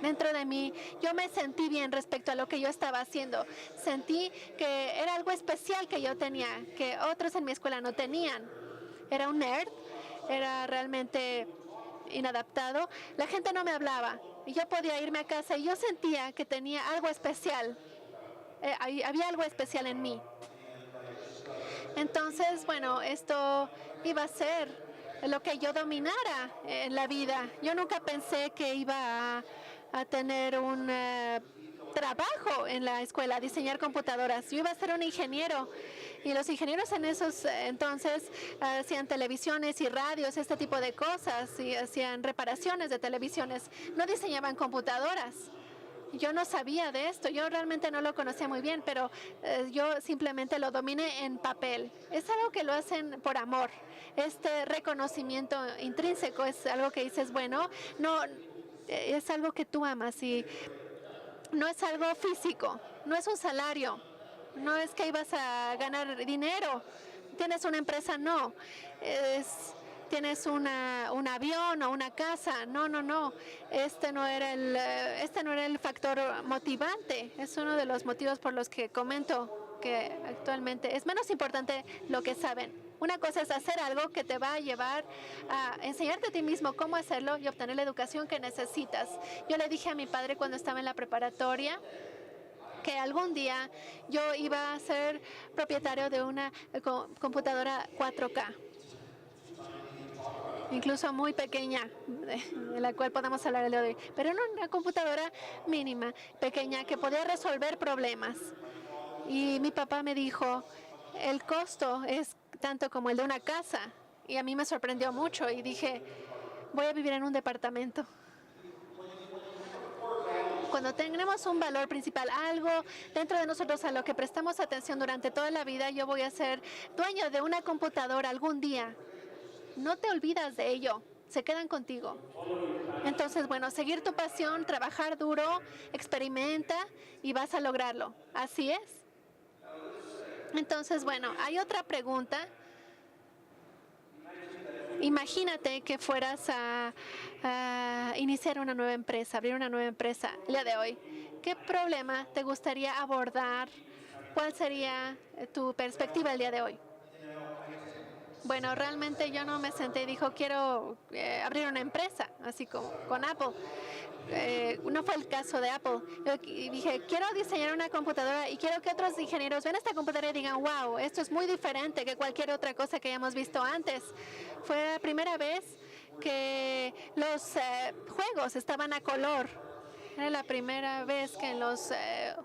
Dentro de mí, yo me sentí bien respecto a lo que yo estaba haciendo. Sentí que era algo especial que yo tenía, que otros en mi escuela no tenían. Era un nerd, era realmente inadaptado. La gente no me hablaba y yo podía irme a casa y yo sentía que tenía algo especial. Había algo especial en mí. Entonces, bueno, esto iba a ser lo que yo dominara en la vida. Yo nunca pensé que iba a tener un trabajo en la escuela, diseñar computadoras. Yo iba a ser un ingeniero, y los ingenieros en esos entonces hacían televisiones y radios, este tipo de cosas, y hacían reparaciones de televisiones. No diseñaban computadoras. Yo no sabía de esto, yo realmente no lo conocía muy bien, pero yo simplemente lo dominé en papel. Es algo que lo hacen por amor. Este reconocimiento intrínseco es algo que dices, bueno, no es algo que tú amas y no es algo físico, no es un salario, no es que ibas a ganar dinero, tienes una empresa, no, tienes un avión o una casa, no, este no era el factor motivante, es uno de los motivos por los que comento que actualmente es menos importante lo que saben. Una cosa es hacer algo que te va a llevar a enseñarte a ti mismo cómo hacerlo y obtener la educación que necesitas. Yo le dije a mi padre cuando estaba en la preparatoria que algún día yo iba a ser propietario de una computadora 4K, incluso muy pequeña, de la cual podemos hablar el día de hoy, pero era una computadora mínima, pequeña, que podía resolver problemas. Y mi papá me dijo, el costo es tanto como el de una casa. Y a mí me sorprendió mucho y dije, voy a vivir en un departamento. Cuando tenemos un valor principal, algo dentro de nosotros a lo que prestamos atención durante toda la vida, yo voy a ser dueño de una computadora algún día. No te olvidas de ello, se quedan contigo. Entonces, bueno, seguir tu pasión, trabajar duro, experimenta y vas a lograrlo. Así es. Entonces, bueno, hay otra pregunta. Imagínate que fueras a iniciar una nueva empresa, abrir una nueva empresa el día de hoy. ¿Qué problema te gustaría abordar? ¿Cuál sería tu perspectiva el día de hoy? Bueno, realmente yo no me senté y dijo, quiero abrir una empresa, así como con Apple. No fue el caso de Apple. Yo dije, quiero diseñar una computadora y quiero que otros ingenieros vean esta computadora y digan, wow, esto es muy diferente que cualquier otra cosa que hayamos visto antes. Fue la primera vez que los juegos estaban a color. Era la primera vez que en los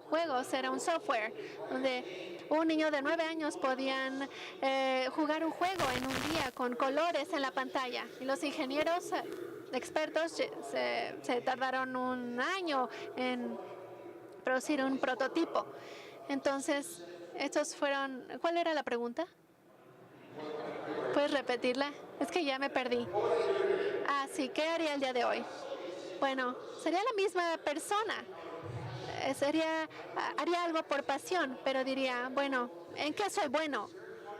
juegos era un software donde un niño de 9 años podían jugar un juego en un día con colores en la pantalla. Y los ingenieros expertos se tardaron un año en producir un prototipo. Entonces, estos fueron... ¿Cuál era la pregunta? ¿Puedes repetirla? Es que ya me perdí. Ah, sí, ¿qué haría el día de hoy? Bueno, sería la misma persona. Haría algo por pasión, pero diría, bueno, ¿en qué soy bueno?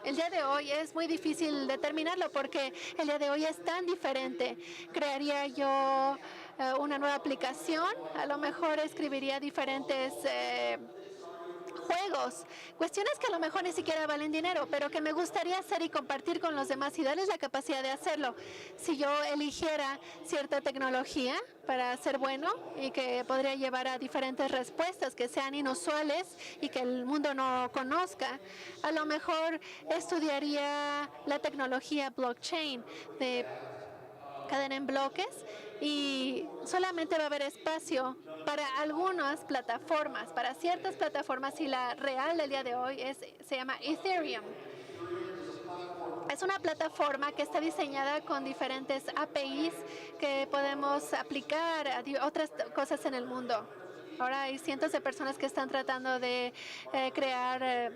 El día de hoy es muy difícil determinarlo porque el día de hoy es tan diferente. Crearía yo una nueva aplicación, a lo mejor escribiría diferentes juegos, cuestiones que a lo mejor ni siquiera valen dinero, pero que me gustaría hacer y compartir con los demás y darles la capacidad de hacerlo. Si yo eligiera cierta tecnología para ser bueno y que podría llevar a diferentes respuestas que sean inusuales y que el mundo no conozca, a lo mejor estudiaría la tecnología blockchain de cadena en bloques y solamente va a haber espacio para algunas plataformas, para ciertas plataformas, y la real del día de hoy se llama Ethereum. Es una plataforma que está diseñada con diferentes APIs que podemos aplicar a otras cosas en el mundo. Ahora hay cientos de personas que están tratando de crear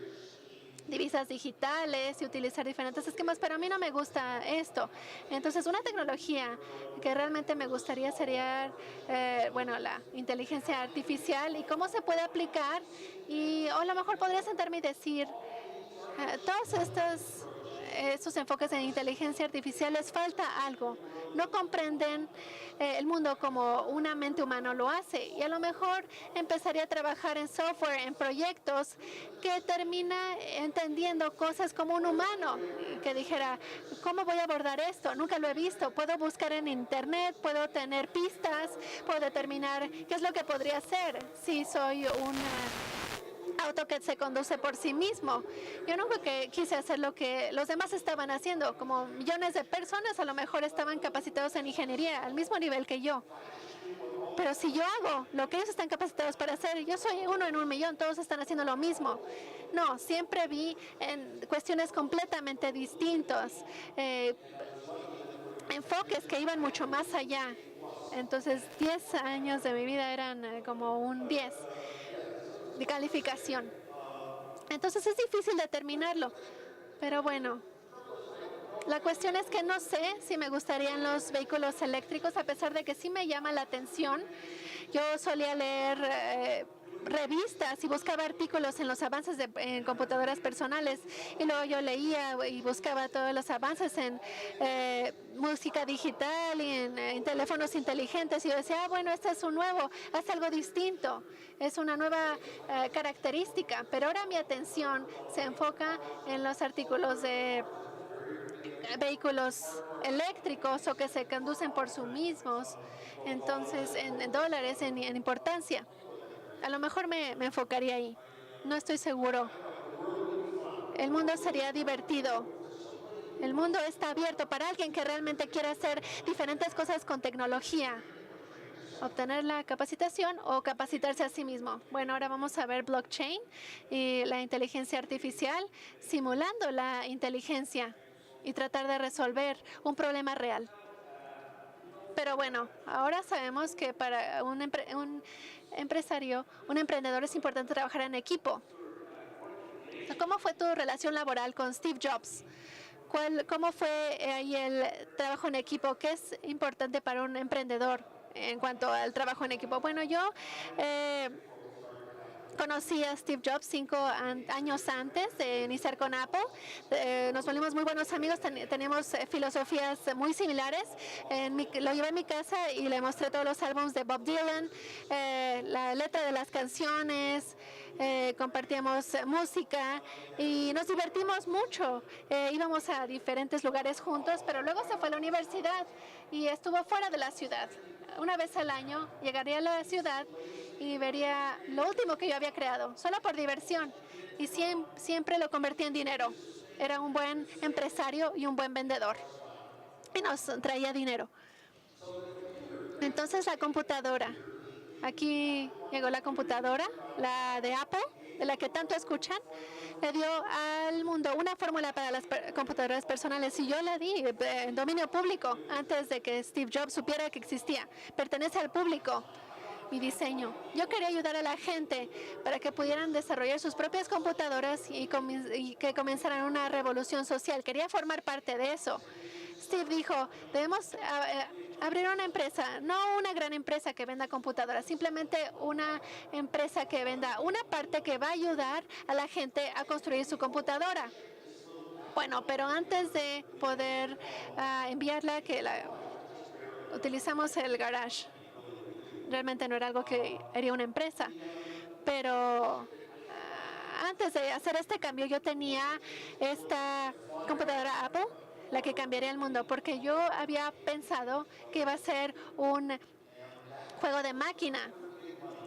divisas digitales y utilizar diferentes esquemas, pero a mí no me gusta esto. Entonces, una tecnología que realmente me gustaría sería, la inteligencia artificial y cómo se puede aplicar. Y a lo mejor podría sentarme y decir, todos estos enfoques en inteligencia artificial les falta algo. No comprenden el mundo como una mente humana lo hace. Y a lo mejor empezaría a trabajar en software, en proyectos que termina entendiendo cosas como un humano. Que dijera, ¿cómo voy a abordar esto? Nunca lo he visto. Puedo buscar en internet, puedo tener pistas, puedo determinar qué es lo que podría hacer si soy auto que se conduce por sí mismo. Yo nunca quise hacer lo que los demás estaban haciendo, como millones de personas a lo mejor estaban capacitados en ingeniería al mismo nivel que yo. Pero si yo hago lo que ellos están capacitados para hacer, yo soy uno en un millón, todos están haciendo lo mismo. No, siempre vi en cuestiones completamente distintas, enfoques que iban mucho más allá. Entonces, 10 años de mi vida eran como un 10 de calificación. Entonces es difícil determinarlo, pero bueno, La cuestión es que no sé si me gustarían los vehículos eléctricos, a pesar de que sí me llama la atención. Yo solía leer revistas y buscaba artículos en los avances en computadoras personales, y luego yo leía y buscaba todos los avances en música digital y en teléfonos inteligentes, y yo decía, bueno, este es un nuevo, hace algo distinto, es una nueva característica, pero ahora mi atención se enfoca en los artículos de vehículos eléctricos o que se conducen por sí mismos, entonces en dólares, en importancia. A lo mejor me enfocaría ahí. No estoy seguro. El mundo sería divertido. El mundo está abierto para alguien que realmente quiera hacer diferentes cosas con tecnología. Obtener la capacitación o capacitarse a sí mismo. Bueno, ahora vamos a ver blockchain y la inteligencia artificial simulando la inteligencia y tratar de resolver un problema real. Pero bueno, ahora sabemos que para un empresario, un emprendedor, es importante trabajar en equipo. ¿Cómo fue tu relación laboral con Steve Jobs? ¿Cómo fue ahí el trabajo en equipo? ¿Qué es importante para un emprendedor en cuanto al trabajo en equipo? Bueno, yo conocí a Steve Jobs 5 años antes de iniciar con Apple. Nos volvimos muy buenos amigos, teníamos filosofías muy similares. Lo llevé a mi casa y le mostré todos los álbumes de Bob Dylan, la letra de las canciones, compartíamos música y nos divertimos mucho. Íbamos a diferentes lugares juntos, pero luego se fue a la universidad y estuvo fuera de la ciudad. Una vez al año llegaría a la ciudad y vería lo último que yo había creado, solo por diversión, y siempre lo convertía en dinero. Era un buen empresario y un buen vendedor, y nos traía dinero. Entonces la computadora, aquí llegó la computadora, la de Apple, de la que tanto escuchan, le dio al mundo una fórmula para las computadoras personales, y yo la di en dominio público antes de que Steve Jobs supiera que existía. Pertenece al público. Mi diseño. Yo quería ayudar a la gente para que pudieran desarrollar sus propias computadoras y que comenzaran una revolución social. Quería formar parte de eso. Steve dijo, debemos abrir una empresa, no una gran empresa que venda computadoras, simplemente una empresa que venda una parte que va a ayudar a la gente a construir su computadora. Bueno, pero antes de poder enviarla, utilizamos el garage. Realmente no era algo que haría una empresa, pero antes de hacer este cambio yo tenía esta computadora Apple, la que cambiaría el mundo, porque yo había pensado que iba a ser un juego de máquina.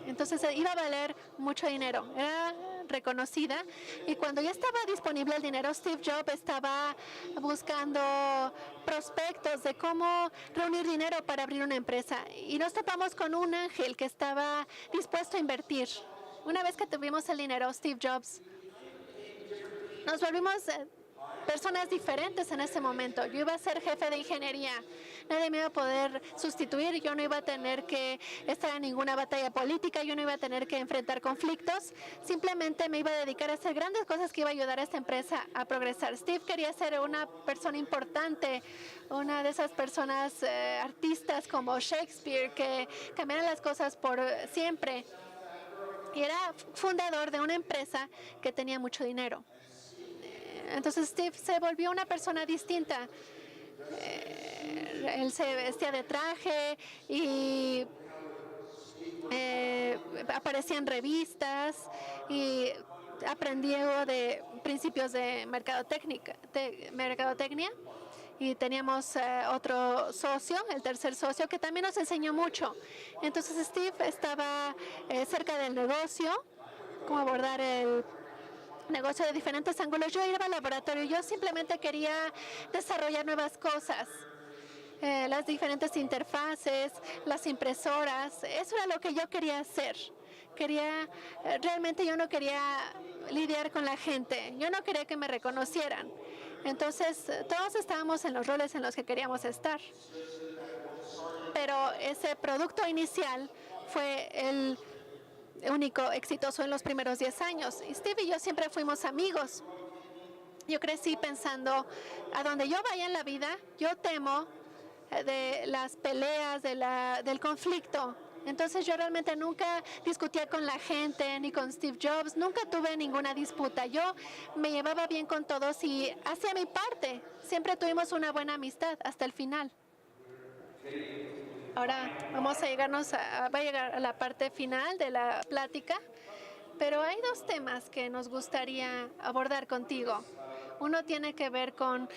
Entonces iba a valer mucho dinero. Era reconocida, y cuando ya estaba disponible el dinero, Steve Jobs estaba buscando prospectos de cómo reunir dinero para abrir una empresa, y nos topamos con un ángel que estaba dispuesto a invertir. Una vez que tuvimos el dinero, Steve Jobs, nos volvimos personas diferentes en ese momento. Yo iba a ser jefe de ingeniería. Nadie me iba a poder sustituir. Yo no iba a tener que estar en ninguna batalla política. Yo no iba a tener que enfrentar conflictos. Simplemente me iba a dedicar a hacer grandes cosas que iba a ayudar a esta empresa a progresar. Steve quería ser una persona importante, una de esas personas artistas como Shakespeare que cambiaran las cosas por siempre. Y era fundador de una empresa que tenía mucho dinero. Entonces Steve se volvió una persona distinta. Él se vestía de traje y aparecía en revistas y aprendió de principios de mercadotecnia. Y teníamos otro socio, el tercer socio, que también nos enseñó mucho. Entonces Steve estaba cerca del negocio, cómo abordar el negocio de diferentes ángulos. Yo iba al laboratorio, yo simplemente quería desarrollar nuevas cosas, las diferentes interfaces, las impresoras. Eso era lo que yo quería hacer. Realmente yo no quería lidiar con la gente, yo no quería que me reconocieran. Entonces todos estábamos en los roles en los que queríamos estar, pero ese producto inicial fue el único exitoso en los primeros 10 años. Y Steve y yo siempre fuimos amigos. Yo crecí pensando, a donde yo vaya en la vida, yo temo de las peleas, del conflicto. Entonces yo realmente nunca discutía con la gente, ni con Steve Jobs, nunca tuve ninguna disputa. Yo me llevaba bien con todos y hacía mi parte. Siempre tuvimos una buena amistad hasta el final. Ahora vamos a va a llegar a la parte final de la plática, pero hay dos temas que nos gustaría abordar contigo. Uno tiene que ver con,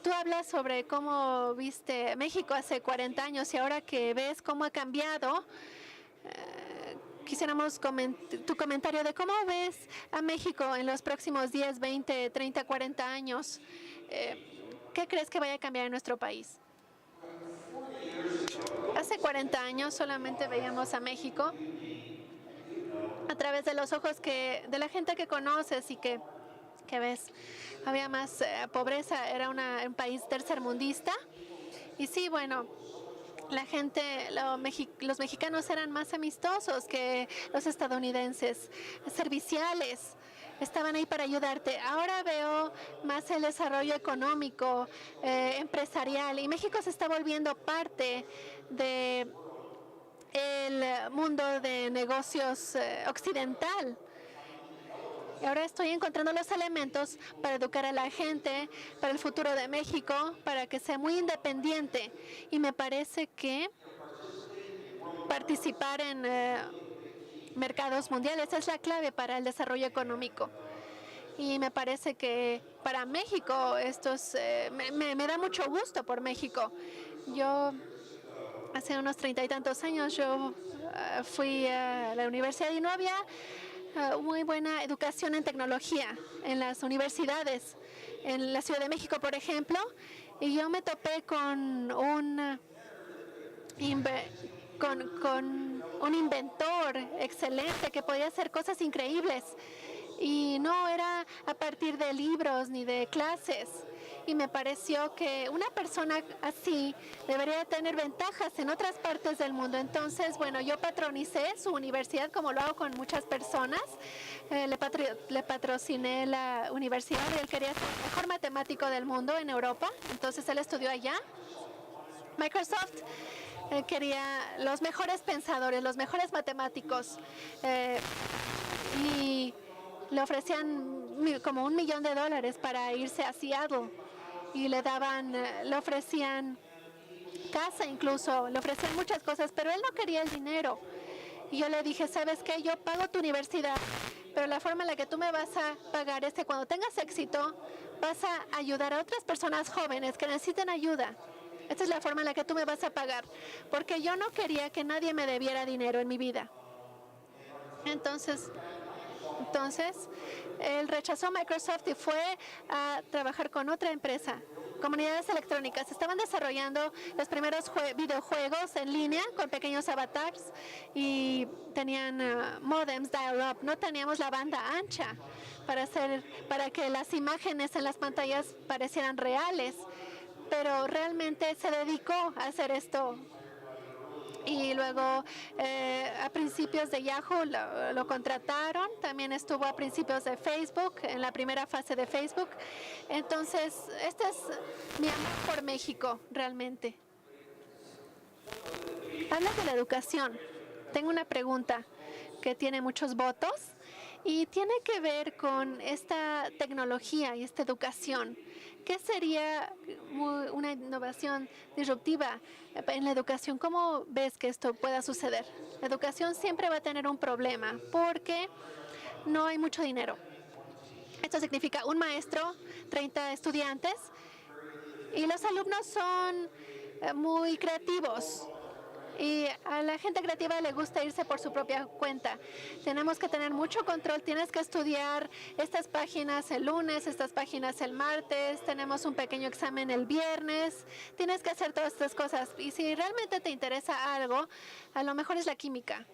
tú hablas sobre cómo viste México hace 40 años y ahora que ves cómo ha cambiado, quisiéramos tu comentario de cómo ves a México en los próximos 10, 20, 30, 40 años. ¿Qué crees que vaya a cambiar en nuestro país? Hace 40 años solamente veíamos a México a través de los ojos de la gente que conoces y que ves. Había más pobreza, era un país tercermundista. Y sí, bueno, la gente, los mexicanos eran más amistosos que los estadounidenses, serviciales, estaban ahí para ayudarte. Ahora veo más el desarrollo económico, empresarial, y México se está volviendo parte de el mundo de negocios occidental. Y ahora estoy encontrando los elementos para educar a la gente, para el futuro de México, para que sea muy independiente. Y me parece que participar en mercados mundiales es la clave para el desarrollo económico. Y me parece que para México me da mucho gusto por México. Yo hace unos 30 y tantos años yo fui a la universidad y no había muy buena educación en tecnología en las universidades. En la Ciudad de México, por ejemplo, y yo me topé con un inventor excelente que podía hacer cosas increíbles. Y no era a partir de libros ni de clases. Y me pareció que una persona así debería tener ventajas en otras partes del mundo. Entonces, bueno, yo patronicé su universidad como lo hago con muchas personas. Le patrociné la universidad y él quería ser el mejor matemático del mundo en Europa. Entonces, él estudió allá. Microsoft quería los mejores pensadores, los mejores matemáticos. Y le ofrecían como $1 millón para irse a Seattle y le ofrecían casa incluso, le ofrecían muchas cosas, pero él no quería el dinero. Y yo le dije, ¿sabes qué? Yo pago tu universidad, pero la forma en la que tú me vas a pagar es que cuando tengas éxito vas a ayudar a otras personas jóvenes que necesiten ayuda. Esta es la forma en la que tú me vas a pagar, porque yo no quería que nadie me debiera dinero en mi vida. Entonces, él rechazó Microsoft y fue a trabajar con otra empresa, Comunidades Electrónicas. Estaban desarrollando los primeros videojuegos en línea con pequeños avatars y tenían modems dial-up. No teníamos la banda ancha para que las imágenes en las pantallas parecieran reales, pero realmente se dedicó a hacer esto. Y luego a principios de Yahoo lo contrataron, también estuvo a principios de Facebook, en la primera fase de Facebook. Entonces, este es mi amor por México, realmente. Habla de la educación. Tengo una pregunta que tiene muchos votos y tiene que ver con esta tecnología y esta educación. ¿Qué sería una innovación disruptiva en la educación? ¿Cómo ves que esto pueda suceder? La educación siempre va a tener un problema porque no hay mucho dinero. Esto significa un maestro, 30 estudiantes, y los alumnos son muy creativos. Y a la gente creativa le gusta irse por su propia cuenta. Tenemos que tener mucho control. Tienes que estudiar estas páginas el lunes, estas páginas el martes. Tenemos un pequeño examen el viernes. Tienes que hacer todas estas cosas. Y si realmente te interesa algo, a lo mejor es la química.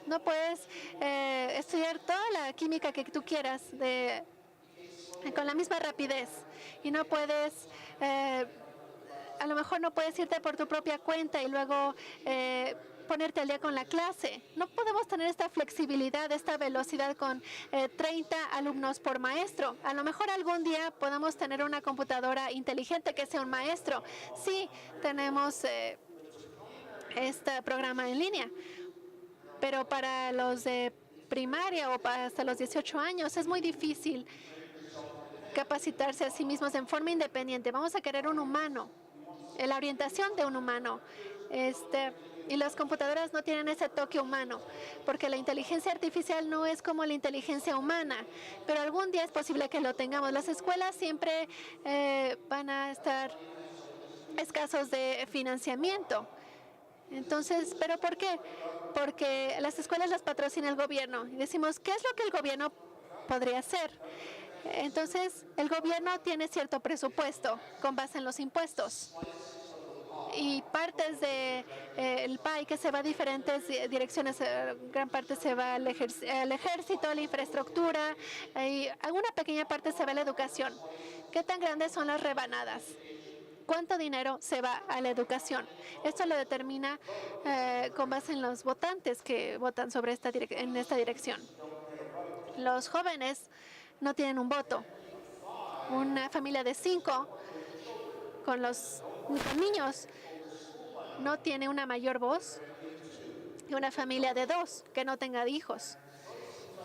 No puedes estudiar toda la química que tú quieras con la misma rapidez. Y no puedes... a lo mejor no puedes irte por tu propia cuenta y luego ponerte al día con la clase. No podemos tener esta flexibilidad, esta velocidad con 30 alumnos por maestro. A lo mejor algún día podamos tener una computadora inteligente que sea un maestro. Sí, tenemos este programa en línea, pero para los de primaria o hasta los 18 años es muy difícil capacitarse a sí mismos en forma independiente. Vamos a querer un humano, la orientación de un humano. Y las computadoras no tienen ese toque humano, porque la inteligencia artificial no es como la inteligencia humana, pero algún día es posible que lo tengamos. Las escuelas siempre van a estar escasos de financiamiento. Entonces, ¿pero por qué? Porque las escuelas las patrocina el gobierno y decimos, ¿qué es lo que el gobierno podría hacer? Entonces, el gobierno tiene cierto presupuesto con base en los impuestos y partes del PAI que se va a diferentes direcciones, gran parte se va al ejército, la infraestructura, y alguna pequeña parte se va a la educación. ¿Qué tan grandes son las rebanadas? ¿Cuánto dinero se va a la educación? Esto lo determina con base en los votantes que votan sobre en esta dirección. Los jóvenes no tienen un voto. Una familia de 5 con niños no tiene una mayor voz que una familia de 2 que no tenga hijos.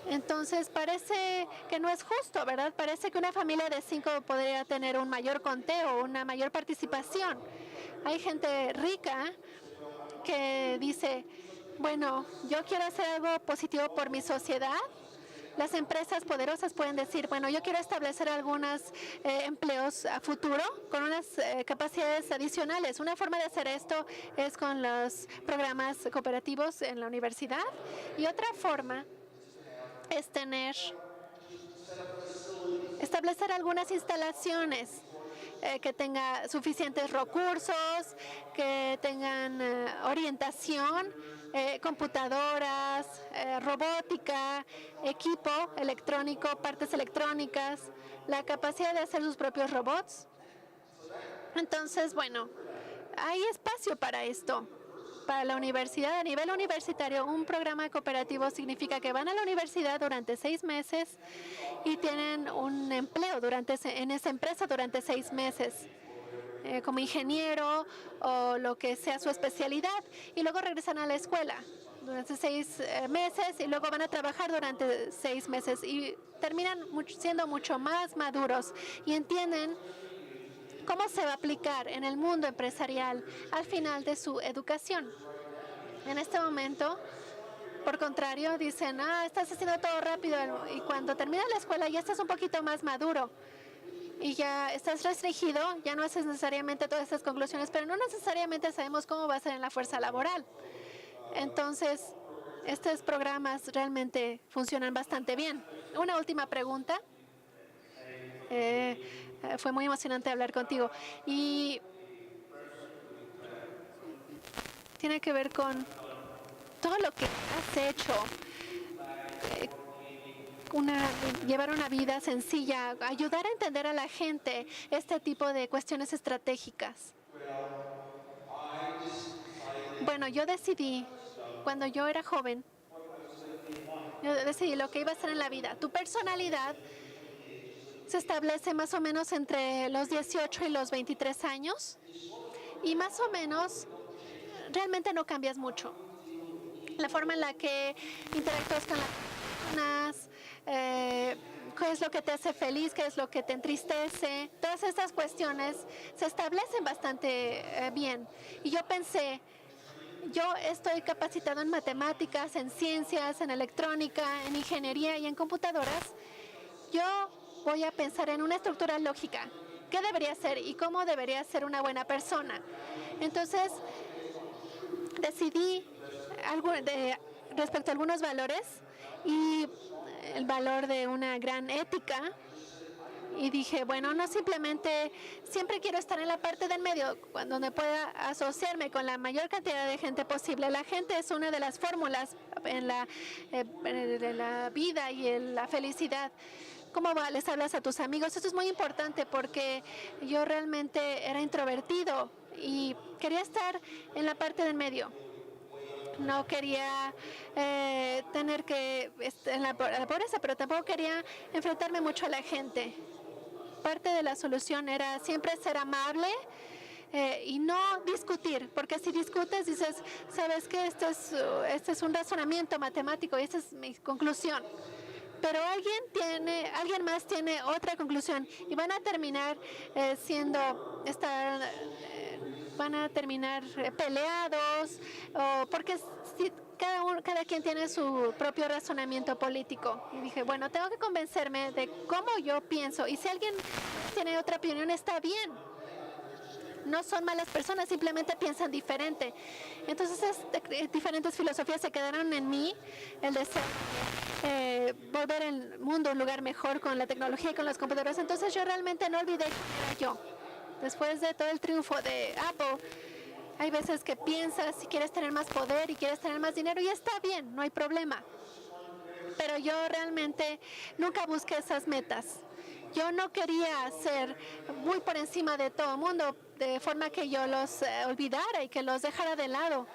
Entonces parece que no es justo, ¿verdad? Parece que una familia de 5 podría tener un mayor conteo, una mayor participación. Hay gente rica que dice, bueno, yo quiero hacer algo positivo por mi sociedad. Las empresas poderosas pueden decir, bueno, yo quiero establecer algunos empleos a futuro con unas capacidades adicionales. Una forma de hacer esto es con los programas cooperativos en la universidad, y otra forma es establecer algunas instalaciones que tengan suficientes recursos, que tengan orientación, computadoras, robótica, equipo electrónico, partes electrónicas, la capacidad de hacer sus propios robots. Entonces, bueno, hay espacio para esto. Para la universidad, a nivel universitario, un programa cooperativo significa que van a la universidad durante 6 meses y tienen un empleo en esa empresa durante 6 meses, como ingeniero o lo que sea su especialidad, y luego regresan a la escuela durante 6 meses y luego van a trabajar durante 6 meses y terminan siendo mucho más maduros y entienden cómo se va a aplicar en el mundo empresarial al final de su educación. En este momento, por contrario, dicen, estás haciendo todo rápido, y cuando terminas la escuela ya estás un poquito más maduro y ya estás restringido, ya no haces necesariamente todas estas conclusiones, pero no necesariamente sabemos cómo va a ser en la fuerza laboral. Entonces, estos programas realmente funcionan bastante bien. Una última pregunta. Fue muy emocionante hablar contigo y tiene que ver con todo lo que has hecho, llevar una vida sencilla, ayudar a entender a la gente este tipo de cuestiones estratégicas. Bueno, yo decidí, cuando yo era joven, lo que iba a hacer en la vida. Tu personalidad se establece más o menos entre los 18 y los 23 años y más o menos realmente no cambias mucho. La forma en la que interactúas con las personas, qué es lo que te hace feliz, qué es lo que te entristece, todas estas cuestiones se establecen bastante bien. Y yo pensé, yo estoy capacitado en matemáticas, en ciencias, en electrónica, en ingeniería y en computadoras. Yo voy a pensar en una estructura lógica. ¿Qué debería ser y cómo debería ser una buena persona? Entonces, decidí respecto a algunos valores y el valor de una gran ética. Y dije, bueno, no simplemente, siempre quiero estar en la parte del medio, donde pueda asociarme con la mayor cantidad de gente posible. La gente es una de las fórmulas en la vida y en la felicidad. ¿Cómo les hablas a tus amigos? Esto es muy importante porque yo realmente era introvertido y quería estar en la parte del medio. no quería tener que estar en la pobreza, pero tampoco quería enfrentarme mucho a la gente. Parte de la solución era siempre ser amable y no discutir, porque si discutes dices, sabes que este es un razonamiento matemático y esa es mi conclusión. Pero alguien más tiene otra conclusión y van a terminar van a terminar peleados, porque si cada quien tiene su propio razonamiento político. Y dije, bueno, tengo que convencerme de cómo yo pienso. Y si alguien tiene otra opinión, está bien. No son malas personas, simplemente piensan diferente. Entonces, diferentes filosofías se quedaron en mí. El deseo volver el mundo un lugar mejor con la tecnología y con las computadoras. Entonces, yo realmente no olvidé quién era yo. Después de todo el triunfo de Apple, hay veces que piensas si quieres tener más poder y quieres tener más dinero y está bien, no hay problema. Pero yo realmente nunca busqué esas metas. Yo no quería ser muy por encima de todo el mundo, de forma que yo los olvidara y que los dejara de lado.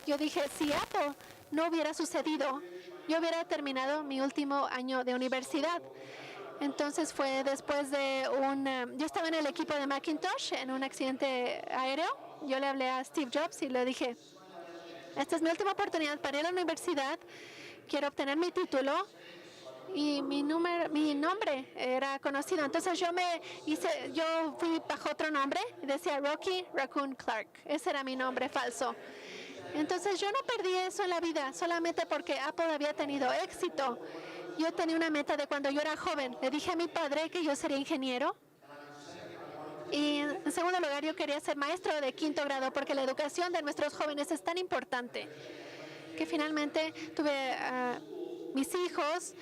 Yo dije, si Apple no hubiera sucedido, yo hubiera terminado mi último año de universidad. Entonces fue después de yo estaba en el equipo de Macintosh en un accidente aéreo. Yo le hablé a Steve Jobs y le dije, esta es mi última oportunidad para ir a la universidad, quiero obtener mi título. Y mi nombre era conocido. Entonces yo fui bajo otro nombre y decía Rocky Raccoon Clark. Ese era mi nombre falso. Entonces yo no perdí eso en la vida solamente porque Apple había tenido éxito. Yo tenía una meta de cuando yo era joven. Le dije a mi padre que yo sería ingeniero. Y en segundo lugar, yo quería ser maestro de 5º grado porque la educación de nuestros jóvenes es tan importante que finalmente tuve a mis hijos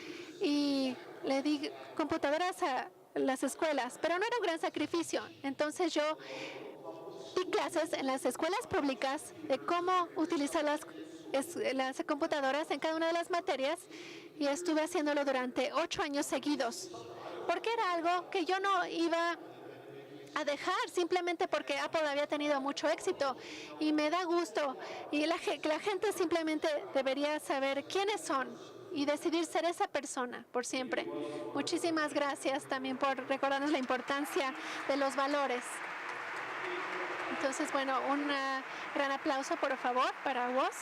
y le di computadoras a las escuelas, pero no era un gran sacrificio. Entonces yo di clases en las escuelas públicas de cómo utilizar las computadoras en cada una de las materias y estuve haciéndolo durante 8 años seguidos, porque era algo que yo no iba a dejar simplemente porque Apple había tenido mucho éxito y me da gusto y la gente simplemente debería saber quiénes son y decidir ser esa persona por siempre. Muchísimas gracias también por recordarnos la importancia de los valores. Entonces, bueno, un gran aplauso por favor para vos.